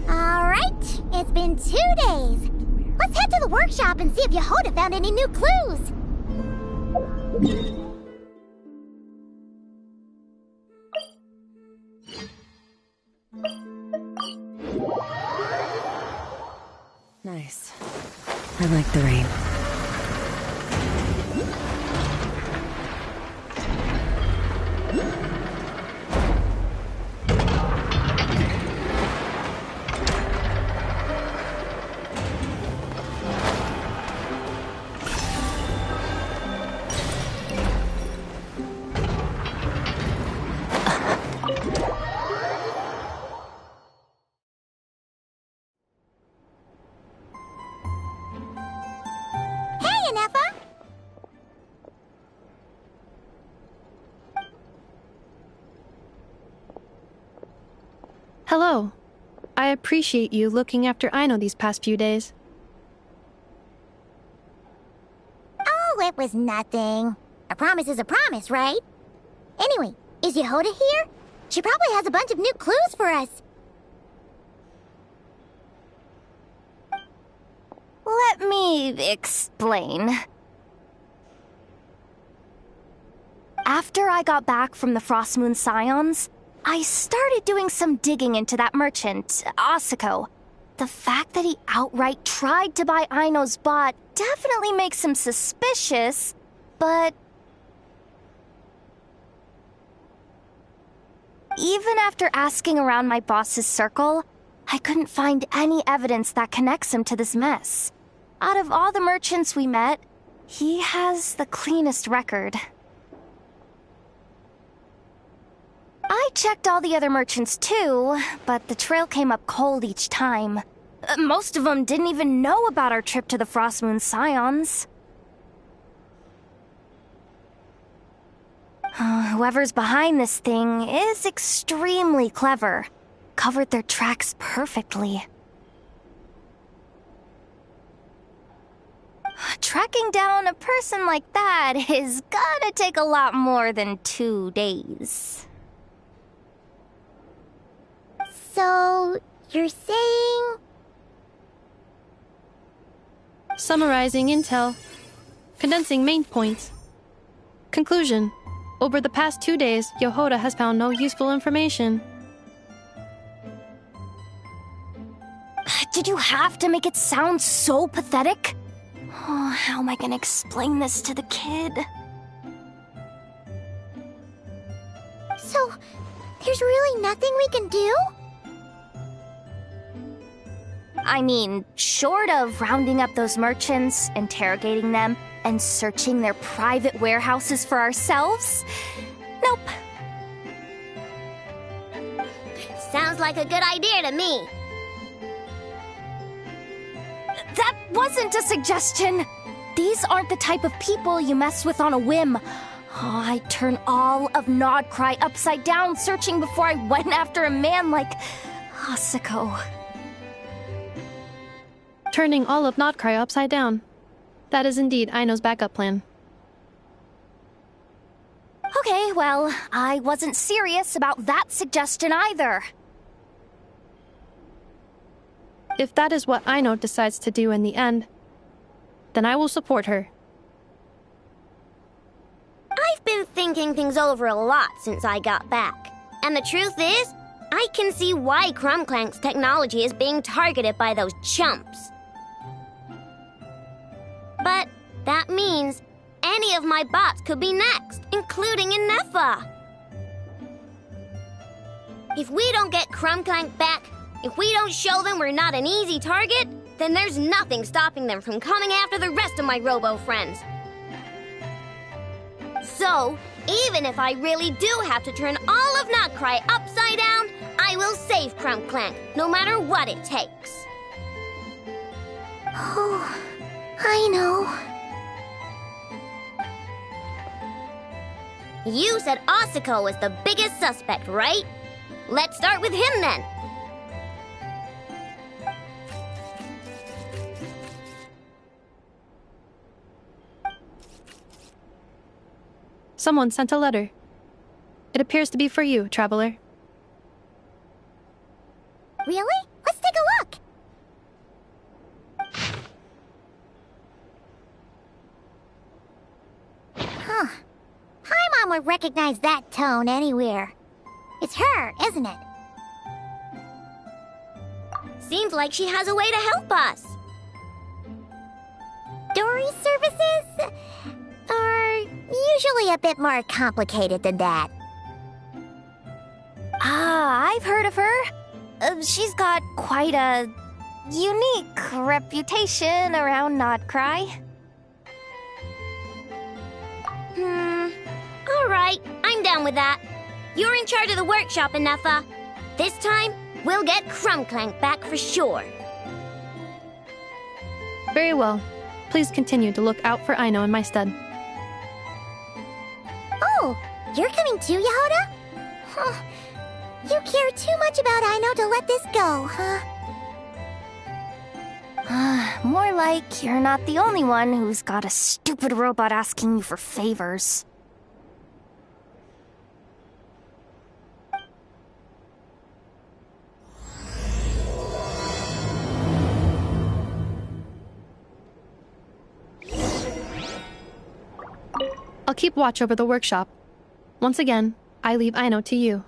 A: Alright, it's been 2 days. Let's head to the workshop and see if Yehoda found any new clues.
T: Nice. I like the rain.
B: Hello. I appreciate you looking after Aino these past few days.
A: Oh, it was nothing. A promise is a promise, right? Anyway, is Yehoda here? She probably has a bunch of new clues for us.
L: Let me explain. After I got back from the Frostmoon Scions, I started doing some digging into that merchant, Asuko. The fact that he outright tried to buy Aino's bot definitely makes him suspicious, but even after asking around my boss's circle, I couldn't find any evidence that connects him to this mess. Out of all the merchants we met, he has the cleanest record. I checked all the other merchants too, but the trail came up cold each time. Most of them didn't even know about our trip to the Frostmoon Scions. Whoever's behind this thing is extremely clever. Covered their tracks perfectly. Tracking down a person like that is gonna take a lot more than 2 days.
A: So, you're saying...
B: Summarizing intel. Condensing main points. Conclusion. Over the past 2 days, Yohoda has found no useful information.
L: Did you have to make it sound so pathetic? Oh, how am I gonna explain this to the kid?
A: So, there's really nothing we can do?
L: I mean, short of rounding up those merchants, interrogating them, and searching their private warehouses for ourselves? Nope.
C: Sounds like a good idea to me.
L: That wasn't a suggestion! These aren't the type of people you mess with on a whim. Oh, I'd turn all of Nodcry upside down searching before I went after a man like Asako.
B: Turning all of Nodcry upside down. That is indeed Aino's backup plan.
L: Okay, well, I wasn't serious about that suggestion either.
B: If that is what Aino decides to do in the end, then I will support her.
C: I've been thinking things over a lot since I got back. And the truth is, I can see why Crumclank's technology is being targeted by those chumps. But that means any of my bots could be next, including Inefa. If we don't get Crumclank back, if we don't show them we're not an easy target, then there's nothing stopping them from coming after the rest of my robo friends. So, even if I really do have to turn all of Nodcry upside down, I will save Crumclank, no matter what it takes.
A: Oh, I know.
C: You said Asako was the biggest suspect, right? Let's start with him then.
B: Someone sent a letter. It appears to be for you, traveler.
A: Really? Let's take a look. Huh. Paimon would recognize that tone anywhere. It's her, isn't it?
C: Seems like she has a way to help us.
A: Dory's services are usually a bit more complicated than that.
L: Ah, I've heard of her. She's got quite a unique reputation around Nodcry.
C: Alright, I'm down with that. You're in charge of the workshop, Inefa. This time, we'll get Crumclank back for sure.
B: Very well. Please continue to look out for Aino in my stead.
A: Oh, you're coming too, Yohoda? Huh. You care too much about Aino to let this go, huh?
L: More like you're not the only one who's got a stupid robot asking you for favors.
B: I'll keep watch over the workshop. Once again, I leave Aino to you.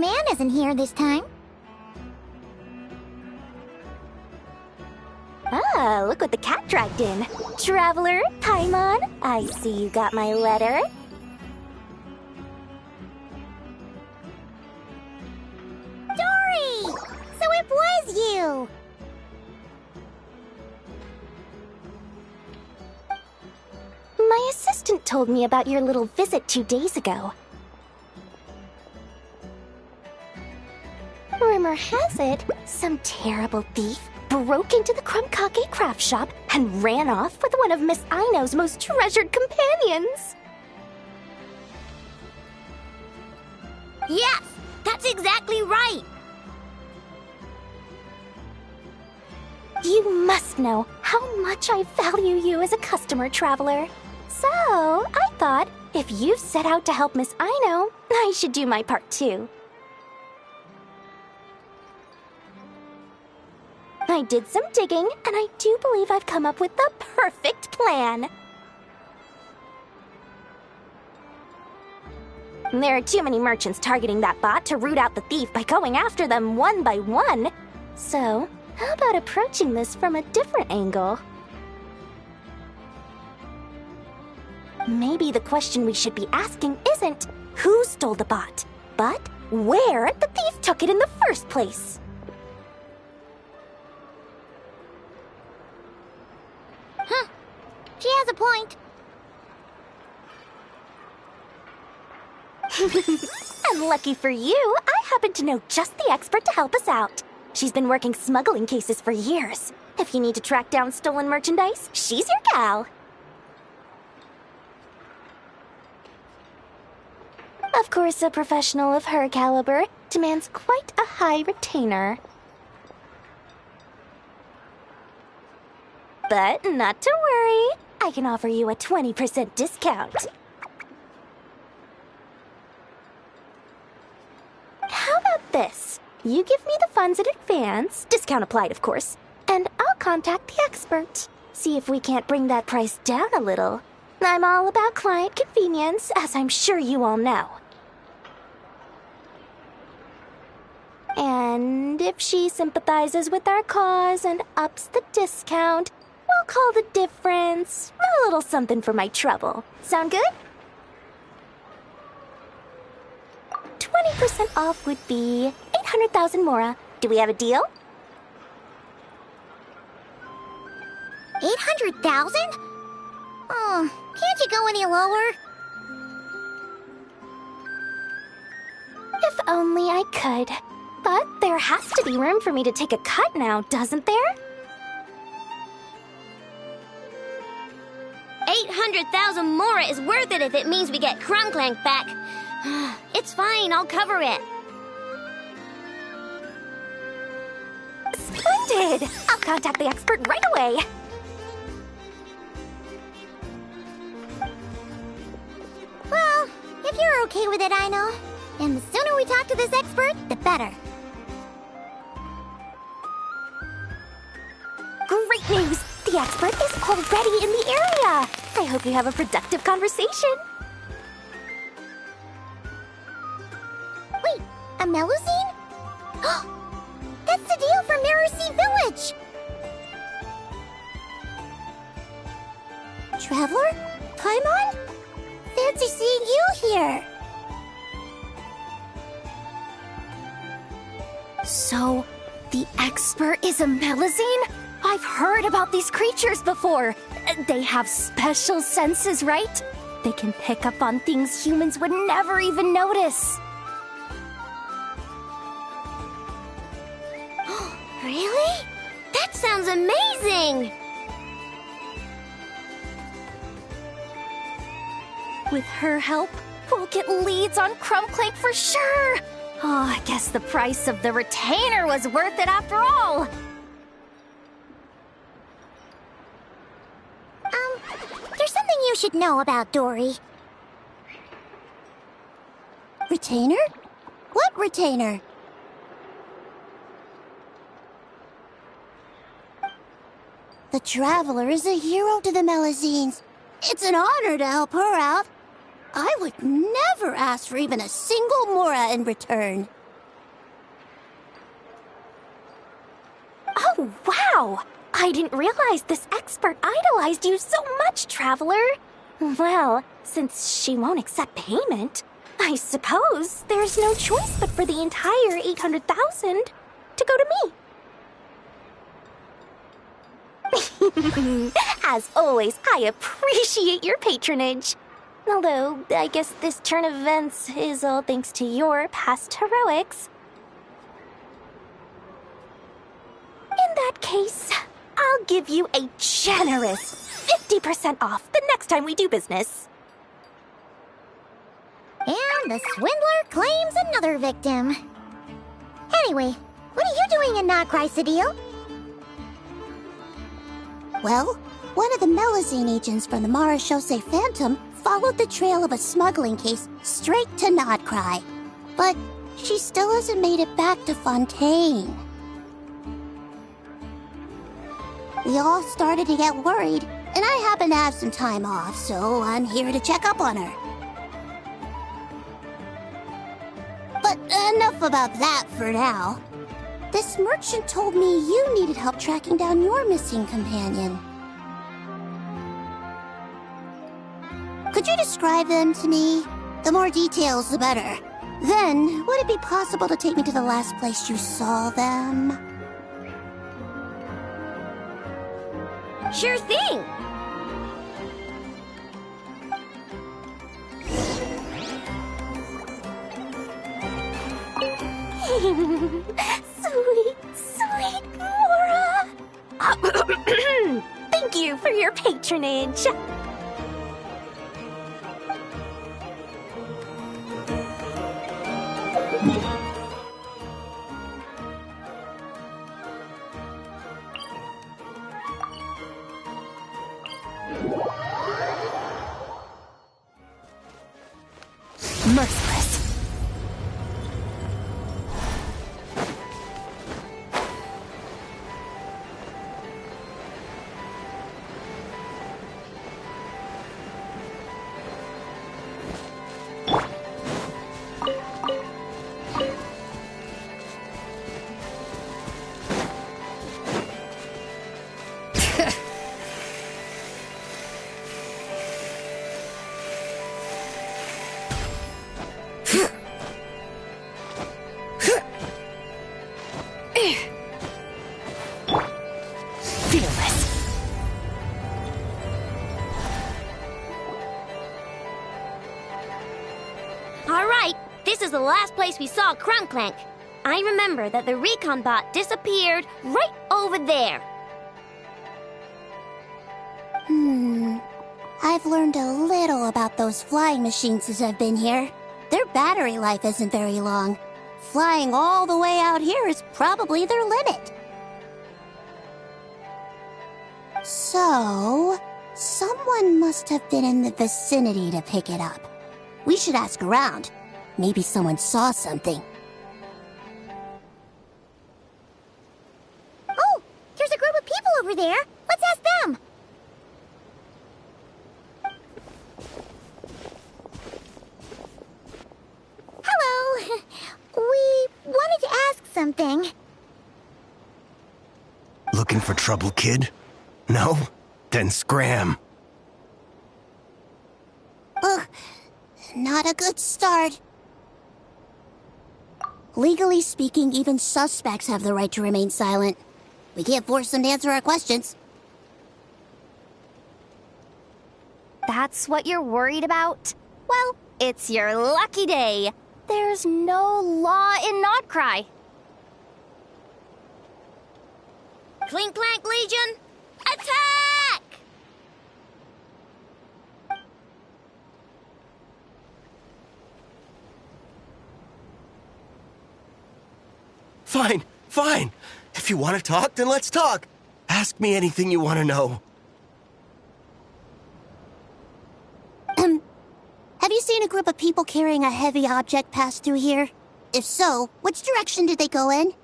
A: man isn't here this time.
C: Ah, look what the cat dragged in. Traveler, Paimon, I see you got my letter.
A: Dory! So it was you!
C: My assistant told me about your little visit 2 days ago. Rumor has it, some terrible thief broke into the Krumkake craft shop and ran off with one of Miss Aino's most treasured companions. Yes, that's exactly right. You must know how much I value you as a customer, Traveler. So, I thought, if you set out to help Miss Aino, I should do my part too. I did some digging, and I do believe I've come up with the perfect plan. There are too many merchants targeting that bot to root out the thief by going after them one by one. So, how about approaching this from a different angle? Maybe the question we should be asking isn't who stole the bot, but where the thief took it in the first place.
A: Huh. She has a point.
C: And lucky for you, I happen to know just the expert to help us out. She's been working smuggling cases for years. If you need to track down stolen merchandise, she's your gal. Of course, a professional of her caliber demands quite a high retainer. But not to worry, I can offer you a 20% discount. How about this? You give me the funds in advance, discount applied of course, and I'll contact the expert. See if we can't bring that price down a little. I'm all about client convenience, as I'm sure you all know. And if she sympathizes with our cause and ups the discount, we'll call the difference a little something for my trouble. Sound good? 20% off would be 800,000 mora. Do we have a deal?
A: 800,000? Oh, can't you go any lower?
C: If only I could. But there has to be room for me to take a cut now, doesn't there? 800,000 mora is worth it if it means we get Krumklank back. It's fine, I'll cover it. Splendid! I'll contact the expert right away.
A: Well, if you're okay with it, I know. And the sooner we talk to this expert, the better.
C: Great news! The expert is already in the area! I hope you have a productive conversation.
A: Wait, a Melusine? That's the deal for Mirror Village! Traveler? Paimon? Fancy seeing you here!
C: So, the expert is a Melusine? I've heard about these creatures before. They have special senses, right? They can pick up on things humans would never even notice.
A: Really? That sounds amazing!
C: With her help, we'll get leads on Krumklank for sure. Oh, I guess the price of the retainer was worth it after all.
A: There's something you should know about Dory. Retainer? What retainer? The Traveler is a hero to the Melusines. It's an honor to help her out. I would never ask for even a single mora in return.
C: Wow! I didn't realize this expert idolized you so much, Traveler. Well, since she won't accept payment, I suppose there's no choice but for the entire 800,000 to go to me. As always, I appreciate your patronage. Although, I guess this turn of events is all thanks to your past heroics. In that case, I'll give you a generous 50% off the next time we do business.
A: And the swindler claims another victim. Anyway, what are you doing in Notcry, Cedille?
U: Well, one of the Melazine agents from the Marechaussee Phantom followed the trail of a smuggling case straight to Notcry. But she still hasn't made it back to Fontaine. We all started to get worried, and I happen to have some time off, so I'm here to check up on her. But enough about that for now. This merchant told me you needed help tracking down your missing companion. Could you describe them to me? The more details, the better. Then, would it be possible to take me to the last place you saw them?
C: Sure thing! Sweet, sweet Mora! Thank you for your patronage.
F: Merciless.
C: The last place we saw Crunkclank. I remember that the recon bot disappeared right over there.
U: I've learned a little about those flying machines since I've been here. Their battery life isn't very long. Flying all the way out here is probably their limit. So, someone must have been in the vicinity to pick it up. We should ask around. Maybe someone saw something.
A: Oh, there's a group of people over there. Let's ask them. Hello. We wanted to ask something.
K: Looking for trouble, kid? No? Then scram.
U: Ugh, not a good start. Legally speaking, even suspects have the right to remain silent. We can't force them to answer our questions.
L: That's what you're worried about? Well, it's your lucky day. There's no law in Notcry.
C: Clink Clank Legion, attack!
K: Fine, fine. If you want to talk, then let's talk. Ask me anything you want to know.
U: Have you seen a group of people carrying a heavy object pass through here? If so, which direction did they go in?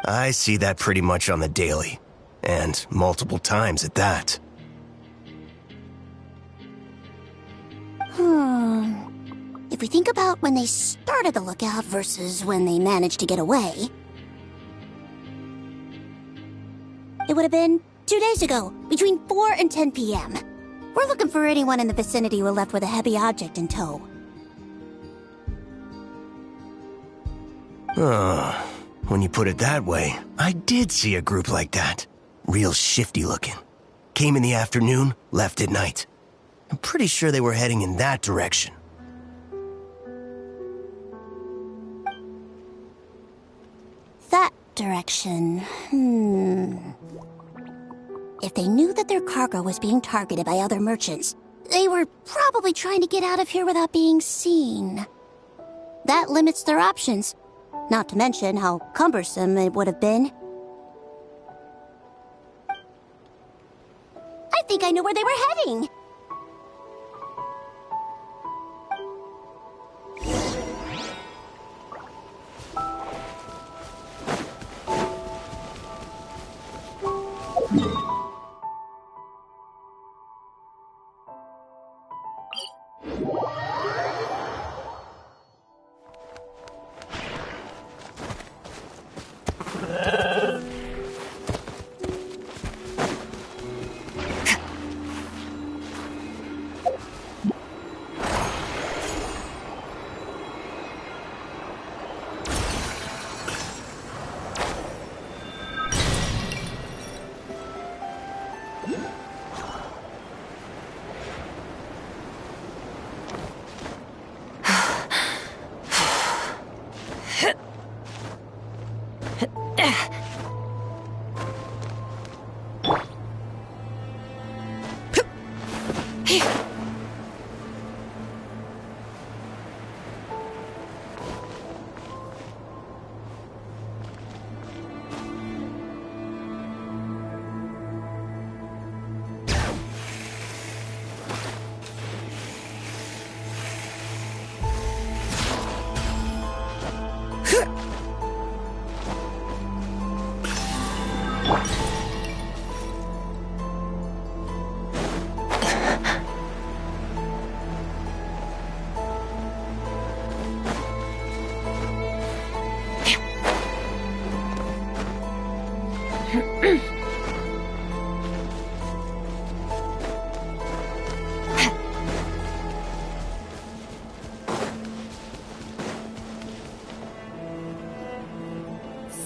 K: I see that pretty much on the daily. And multiple times at that.
U: If we think about when they started the lookout versus when they managed to get away, It would have been 2 days ago, between 4 and 10 p.m. We're looking for anyone in the vicinity who left with a heavy object in tow.
D: When you put it that way, I did see a group like that. Real shifty looking. Came in the afternoon, left at night. I'm pretty sure they were heading in that direction.
U: That direction. If they knew that their cargo was being targeted by other merchants, they were probably trying to get out of here without being seen. That limits their options, not to mention how cumbersome it would have been. I think I know where they were heading.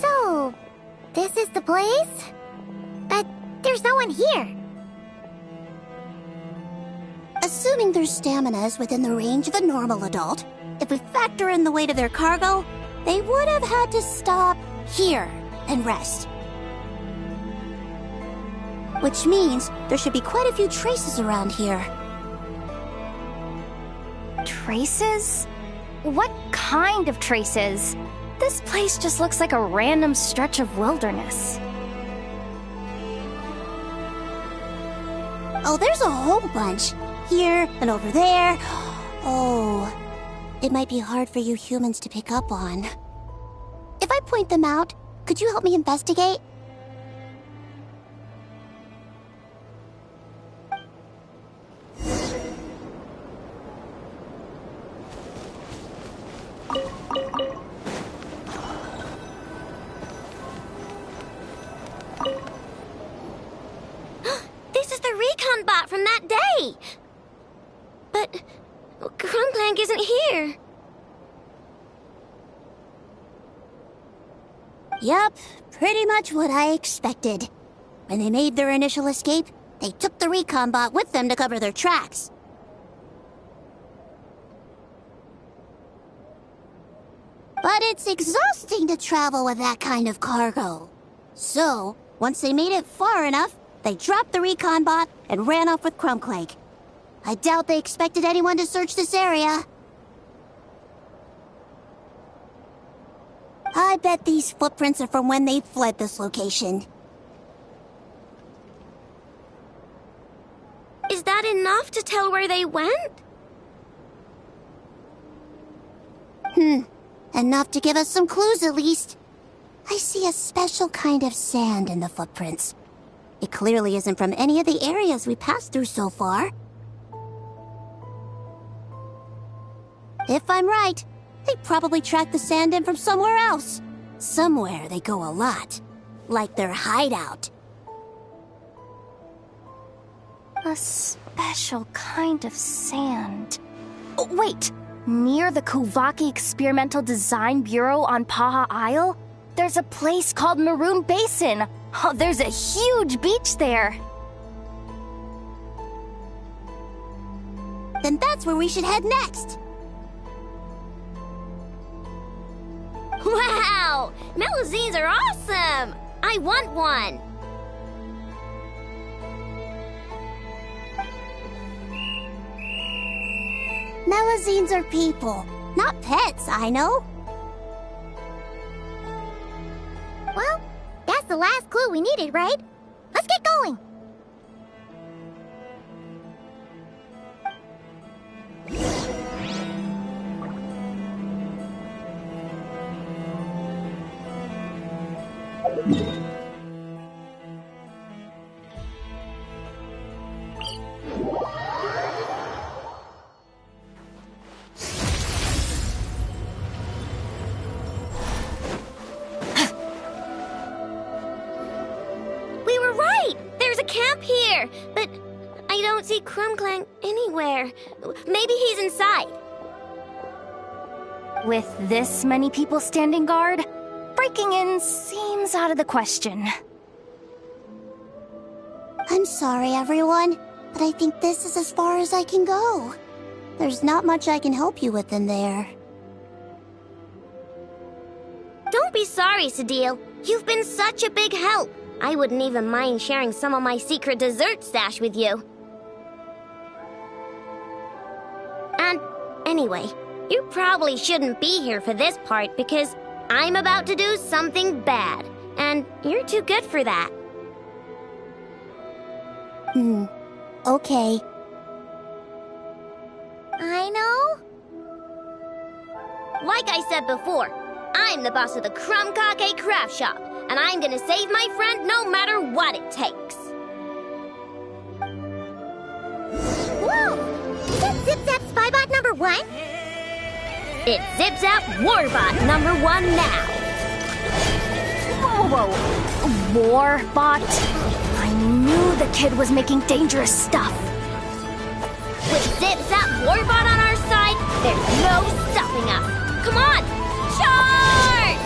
A: So, this is the place? But there's no one here.
U: Assuming their stamina is within the range of a normal adult, if we factor in the weight of their cargo, they would have had to stop here and rest. Which means there should be quite a few traces around here.
L: Traces? What kind of traces? This place just looks like a random stretch of wilderness.
U: Oh, there's a whole bunch. Here and over there. Oh, it might be hard for you humans to pick up on. If I point them out, could you help me investigate?
C: This is the recon bot from that day! But Crumblank isn't here.
U: Yep, pretty much what I expected. When they made their initial escape, they took the recon bot with them to cover their tracks. But it's exhausting to travel with that kind of cargo. So, once they made it far enough, they dropped the recon bot and ran off with Crumblank. I doubt they expected anyone to search this area. I bet these footprints are from when they fled this location.
C: Is that enough to tell where they went?
U: Enough to give us some clues at least. I see a special kind of sand in the footprints. It clearly isn't from any of the areas we passed through so far. If I'm right, they probably tracked the sand in from somewhere else. Somewhere they go a lot. Like their hideout.
L: A special kind of sand. Oh, wait! Near the Kuvaki Experimental Design Bureau on Paha Isle, there's a place called Maroon Basin. Oh, there's a huge beach there.
U: Then that's where we should head next.
C: Wow! Melusines are awesome! I want one!
U: Melusines are people, not pets, I know.
A: Well, that's the last clue we needed, right? Let's get going.
C: We were right! There's a camp here! But I don't see Krumklang anywhere. Maybe he's inside.
L: With this many people standing guard, breaking in seems out of the question.
U: I'm sorry, everyone, but I think this is as far as I can go. There's not much I can help you with in there.
C: Don't be sorry, Sadil. You've been such a big help. I wouldn't even mind sharing some of my secret dessert stash with you. And anyway, you probably shouldn't be here for this part because I'm about to do something bad, and you're too good for that.
U: Okay.
A: I know.
C: Like I said before, I'm the boss of the Krumkake Craft Shop, and I'm gonna save my friend no matter what it takes.
A: Whoa! Is that Zip Zap Spybot number 1?
C: It's Zip Zap Warbot number 1 now.
L: Whoa, Warbot? I knew the kid was making dangerous stuff.
C: With Zip Zap Warbot on our side, there's no stopping us. Come on, charge!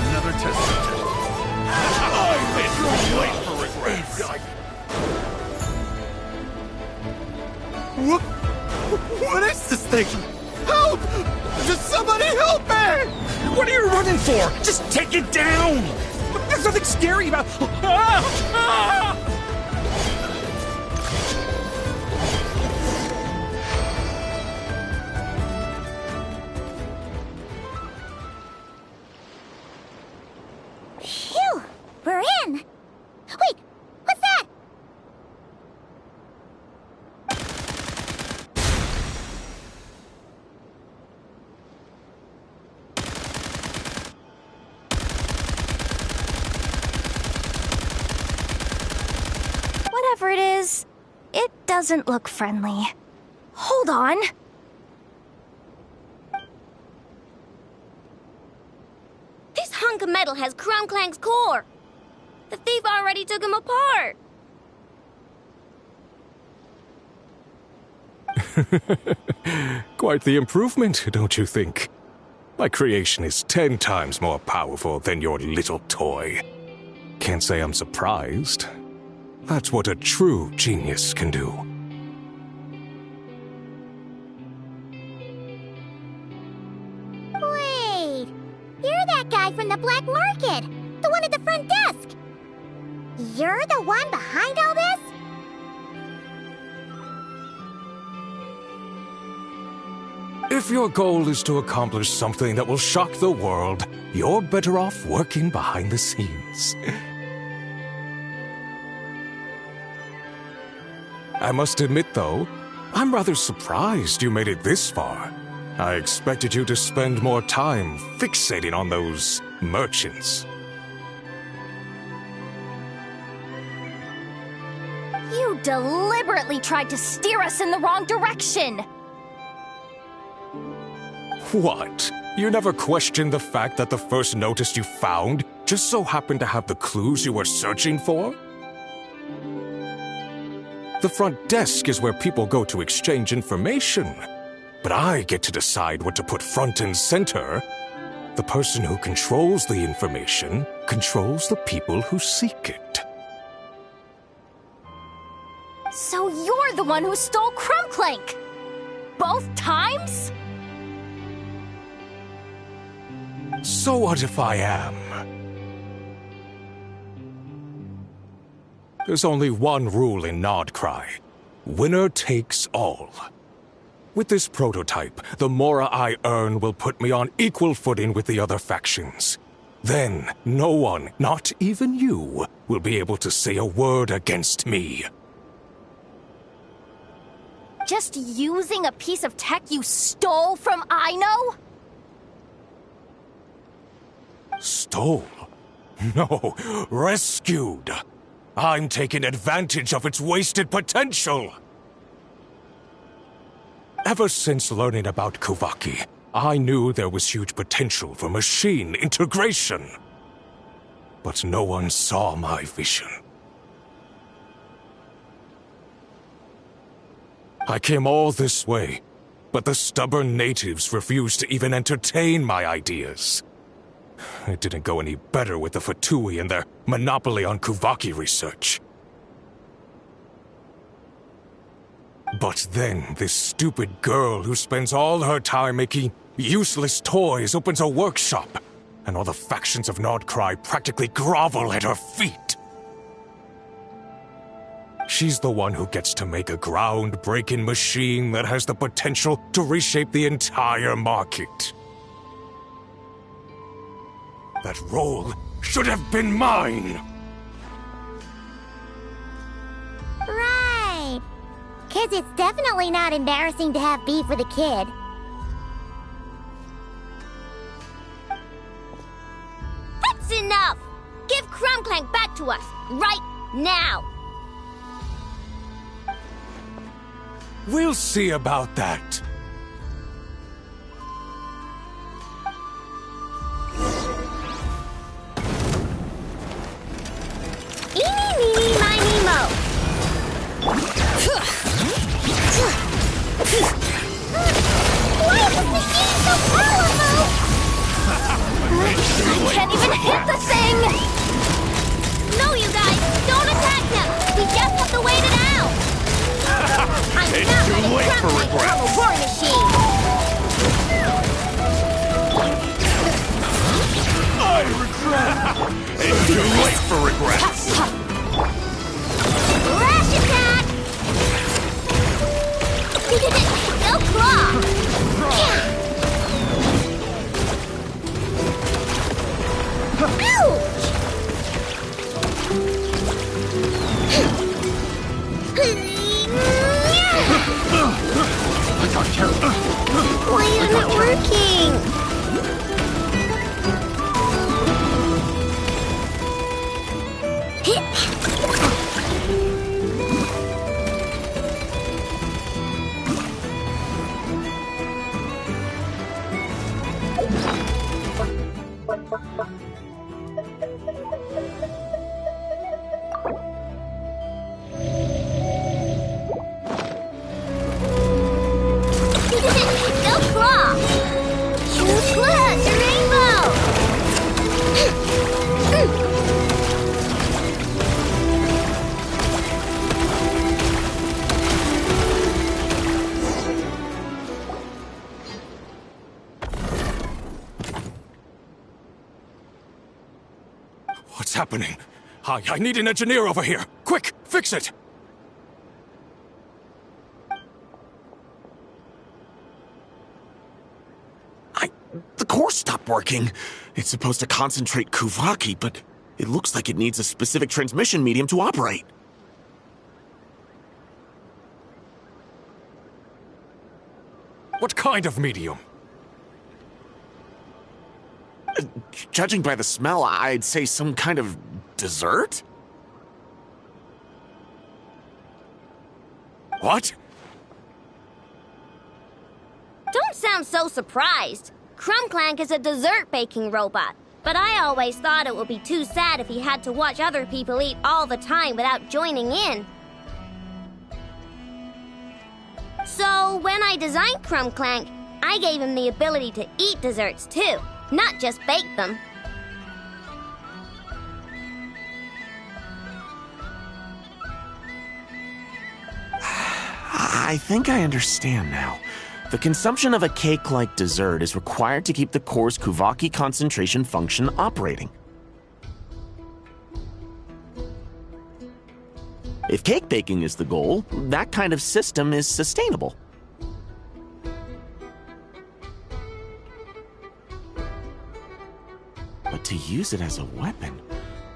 G: Another test subject. You're late for regrets.
V: What is this thing? Help! Just somebody help me!
I: What are you running for? Just take it down! There's nothing scary about...
A: Phew! We're in! Wait! What's that?
L: Whatever it is, it doesn't look friendly. Hold on.
C: This hunk of metal has Krumklang's core. The thief already took him apart.
M: Quite the improvement, don't you think? My creation is 10 times more powerful than your little toy. Can't say I'm surprised. That's what a true genius can do.
A: Wait! You're that guy from the black market! The one at the front desk! You're the one behind all this?
M: If your goal is to accomplish something that will shock the world, you're better off working behind the scenes. I must admit, though, I'm rather surprised you made it this far. I expected you to spend more time fixating on those merchants.
L: You deliberately tried to steer us in the wrong direction!
M: What? You never questioned the fact that the first notice you found just so happen to have the clues you were searching for? The front desk is where people go to exchange information. But I get to decide what to put front and center. The person who controls the information controls the people who seek it.
L: So you're the one who stole Crumbclank! Both times?
M: So what if I am? There's only one rule in Nodcry. Winner takes all. With this prototype, the Mora I earn will put me on equal footing with the other factions. Then, no one, not even you, will be able to say a word against me.
L: Just using a piece of tech you stole from Aino?
M: Stole? No, rescued. I'm taking advantage of its wasted potential. Ever since learning about Kuvaki, I knew there was huge potential for machine integration. But no one saw my vision. I came all this way, but the stubborn natives refused to even entertain my ideas. It didn't go any better with the Fatui and their monopoly on Kuvaki research. But then, this stupid girl who spends all her time making useless toys opens a workshop, and all the factions of Nodcry practically grovel at her feet. She's the one who gets to make a groundbreaking machine that has the potential to reshape the entire market. That role should have been mine!
A: Right. 'Cause it's definitely not embarrassing to have beef with a kid.
C: That's enough! Give Crumbclank back to us, right now!
M: We'll see about that.
C: Eeny, meeny, miny, mo!
L: Why is this machine so powerful? I can't even hit the thing!
C: No, you guys! Don't attack him! We just have to wait it out! I'm
V: It's
C: not
V: too
C: letting
V: late for
C: Crumbclank
V: regrets.
C: become a war machine!
V: I regret. It's too late for regrets.
C: Rash attack! No claw! Ouch!
V: I got careful.
C: Why isn't it working? No claw! Huge glass, a rainbow!
M: What's happening? I need an engineer over here. Quick, fix it!
V: The core stopped working. It's supposed to concentrate Kuvaki, but it looks like it needs a specific transmission medium to operate.
M: What kind of medium?
V: Judging by the smell, I'd say some kind of dessert?
M: What?
C: Don't sound so surprised. Crumbclank is a dessert baking robot. But I always thought it would be too sad if he had to watch other people eat all the time without joining in. So when I designed Crumb Clank, I gave him the ability to eat desserts too, not just bake them.
V: I think I understand now. The consumption of a cake-like dessert is required to keep the core's Kuvaki concentration function operating. If cake baking is the goal, that kind of system is sustainable. But to use it as a weapon,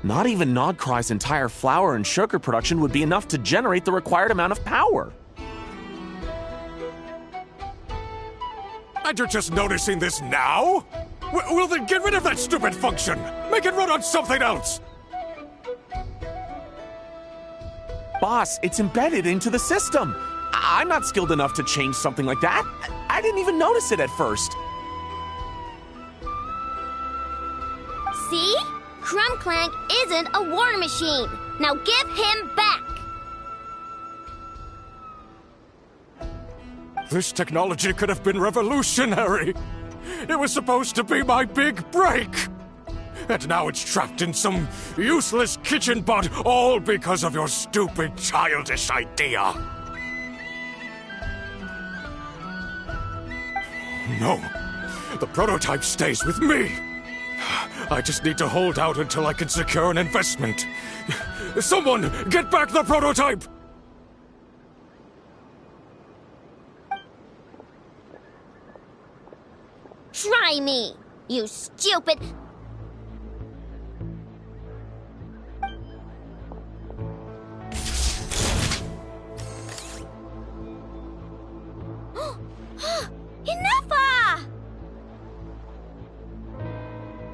V: not even Nodcry's entire flour and sugar production would be enough to generate the required amount of power.
M: And you're just noticing this now? Well, then get rid of that stupid function! Make it run on something else!
V: Boss, it's embedded into the system. I'm not skilled enough to change something like that. I didn't even notice it at first.
C: See? Crumb Clank isn't a war machine. Now give him back.
M: This technology could have been revolutionary. It was supposed to be my big break. And now it's trapped in some useless kitchen bot, all because of your stupid, childish idea. No, the prototype stays with me. I just need to hold out until I can secure an investment. Someone, get back the prototype!
C: Try me, you stupid... Enough!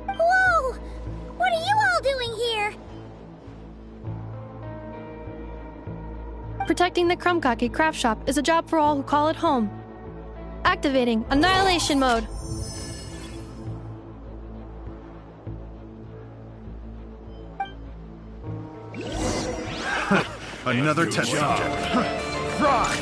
A: Whoa! What are you all doing here?
B: Protecting the Krumkake craft shop is a job for all who call it home. Activating Annihilation Mode.
K: Another test subject. Fry!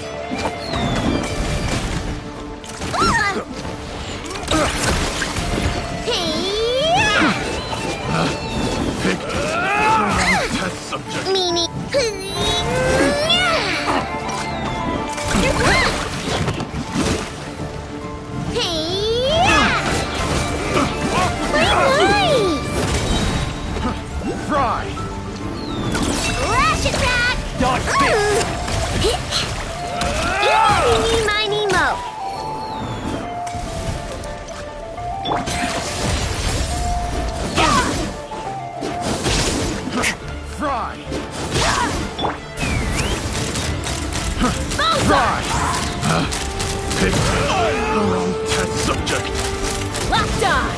K: Test subject.
C: Meanie.
K: Fry!
C: Lash attack!
K: Dodge
C: Eeny, miny, mo.
K: Fry!
C: Fry!
K: Pick the wrong test subject.
T: Locked on!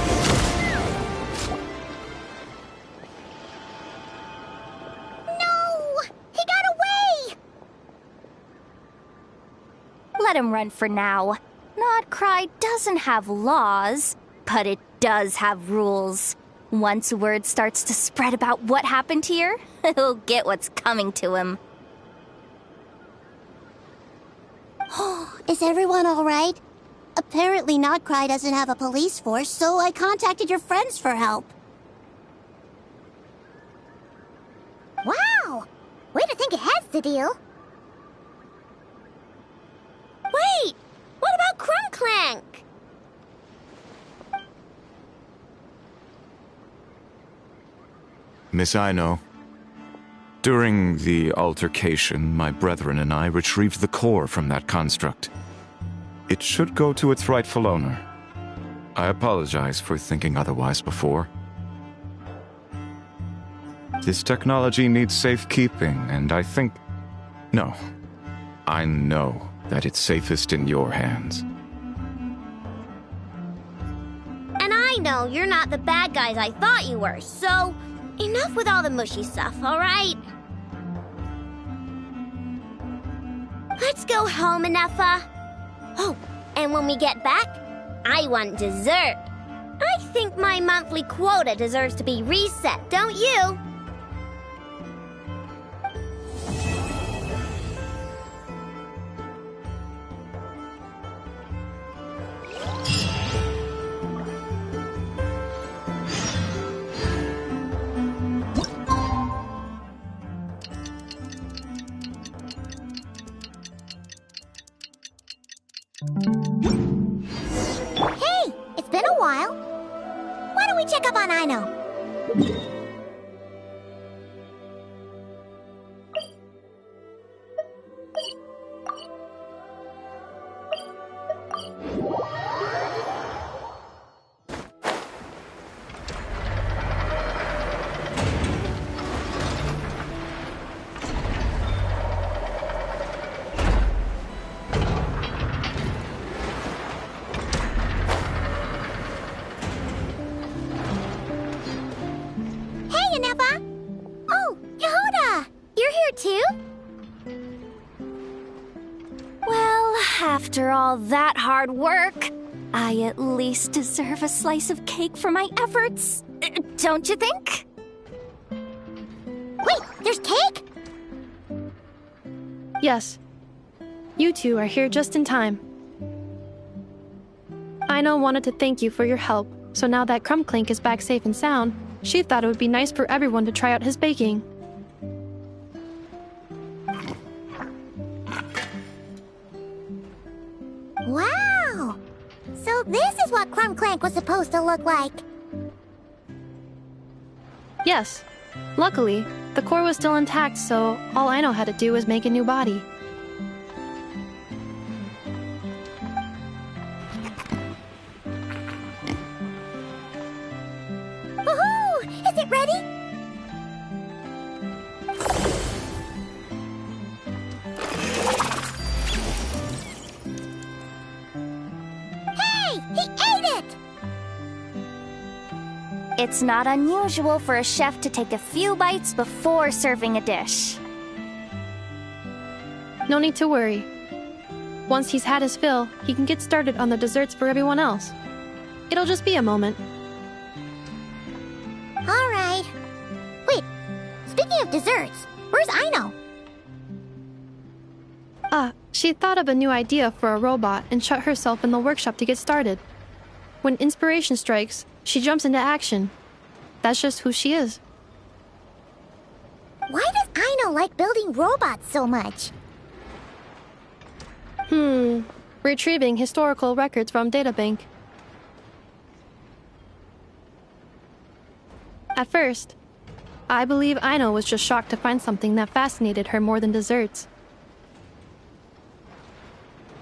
L: Let him run for now. Nodcry doesn't have laws, but it does have rules. Once word starts to spread about what happened here, he'll get what's coming to him.
U: Is everyone all right? Apparently Nodcry doesn't have a police force, so I contacted your friends for help.
A: Wow! Way to think ahead's the deal.
C: Wait! What about Crumb Clank?
Q: Miss Aino, during the altercation, my brethren and I retrieved the core from that construct. It should go to its rightful owner. I apologize for thinking otherwise before. This technology needs safekeeping, and I think... No. I know that it's safest in your hands.
C: And I know you're not the bad guys I thought you were, so enough with all the mushy stuff, all right? Let's go home, Inefa. Oh, and when we get back, I want dessert. I think my monthly quota deserves to be reset, don't you?
A: Hey, it's been a while. Why don't we check up on Aino? Hey, Inepa! Oh, Yehuda! You're here too?
L: Well, after all that hard work, I at least deserve a slice of cake for my efforts. Don't you think?
A: Wait, there's cake?
B: Yes. You two are here just in time. Aino wanted to thank you for your help, so now that Crumbclink is back safe and sound, she thought it would be nice for everyone to try out his baking.
A: Wow! So this is what Crumbclank was supposed to look like.
B: Yes. Luckily, the core was still intact, so all Aino had to do was make a new body.
A: Woohoo! Is it ready? Hey! He ate it!
L: It's not unusual for a chef to take a few bites before serving a dish.
B: No need to worry. Once he's had his fill, he can get started on the desserts for everyone else. It'll just be a moment.
A: All right. Wait, speaking of desserts, where's Aino?
B: She thought of a new idea for a robot and shut herself in the workshop to get started. When inspiration strikes, she jumps into action. That's just who she is.
A: Why does Aino like building robots so much?
B: Retrieving historical records from databank. At first, I believe Aino was just shocked to find something that fascinated her more than desserts.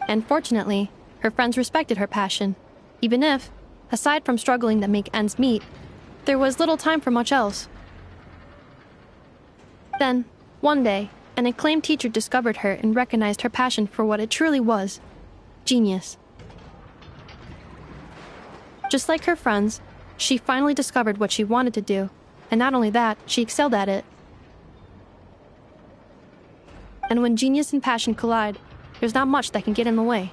B: And fortunately, her friends respected her passion, even if, aside from struggling to make ends meet, there was little time for much else. Then, one day, an acclaimed teacher discovered her and recognized her passion for what it truly was: genius. Just like her friends, she finally discovered what she wanted to do, and not only that, she excelled at it. And when genius and passion collide, there's not much that can get in the way.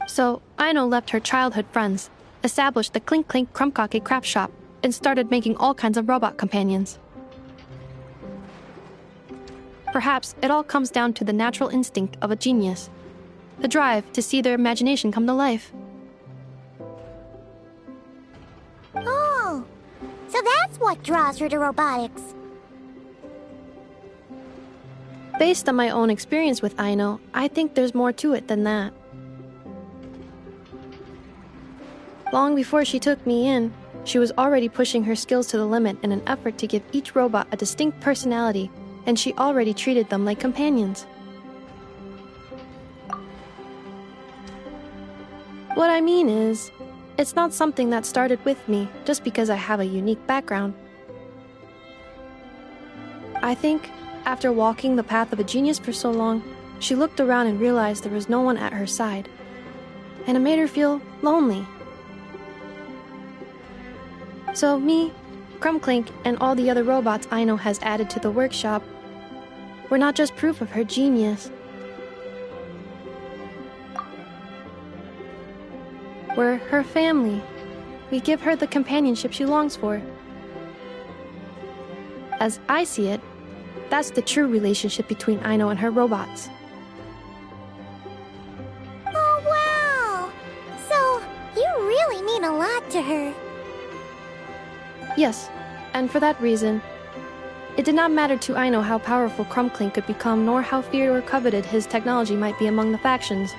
B: So, Aino left her childhood friends, established the Clink Clink Crumbcake craft shop, and started making all kinds of robot companions. Perhaps it all comes down to the natural instinct of a genius, the drive to see their imagination come to life.
A: Oh, so that's what draws her to robotics.
B: Based on my own experience with Aino, I think there's more to it than that. Long before she took me in, she was already pushing her skills to the limit in an effort to give each robot a distinct personality, and she already treated them like companions. What I mean is, it's not something that started with me just because I have a unique background. I think, after walking the path of a genius for so long, she looked around and realized there was no one at her side. And it made her feel lonely. So me, Crumbclink, and all the other robots Aino has added to the workshop were not just proof of her genius. We're her family. We give her the companionship she longs for. As I see it, that's the true relationship between Aino and her robots.
A: Oh, wow! So, you really mean a lot to her.
B: Yes, and for that reason, it did not matter to Aino how powerful Crumbclink could become, nor how feared or coveted his technology might be among the factions.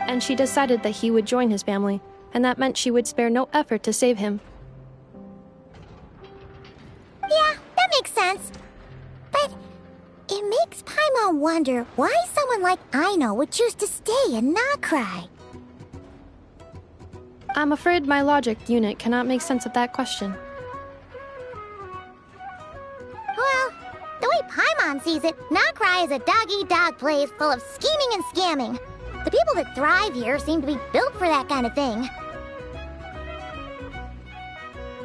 B: And she decided that he would join his family, and that meant she would spare no effort to save him.
A: Yeah, that makes sense. But it makes Paimon wonder why someone like Aino would choose to stay and not cry.
B: I'm afraid my logic unit cannot make sense of that question.
A: Well, the way Paimon sees it, Nacry is a dog-eat-dog place full of scheming and scamming. The people that thrive here seem to be built for that kind of thing.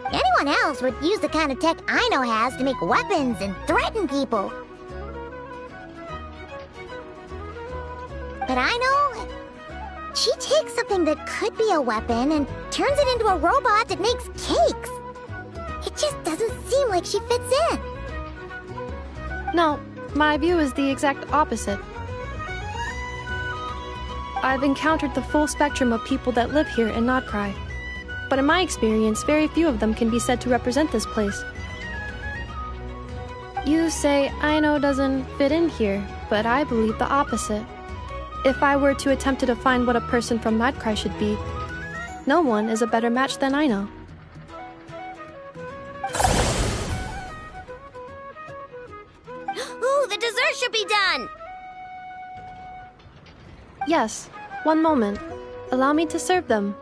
A: Anyone else would use the kind of tech Aino has to make weapons and threaten people. But Aino, she takes something that could be a weapon and turns it into a robot that makes cakes. It just doesn't seem like she fits in.
B: No, my view is the exact opposite. I've encountered the full spectrum of people that live here in Nacry. But in my experience, very few of them can be said to represent this place. You say Aino doesn't fit in here, but I believe the opposite. If I were to attempt to define what a person from Nacry should be, no one is a better match than Aino.
C: Ooh, the dessert should be done!
B: Yes, one moment. Allow me to serve them.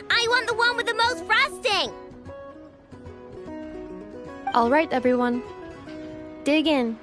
C: I want the one with the most frosting!
B: All right, everyone. Dig in.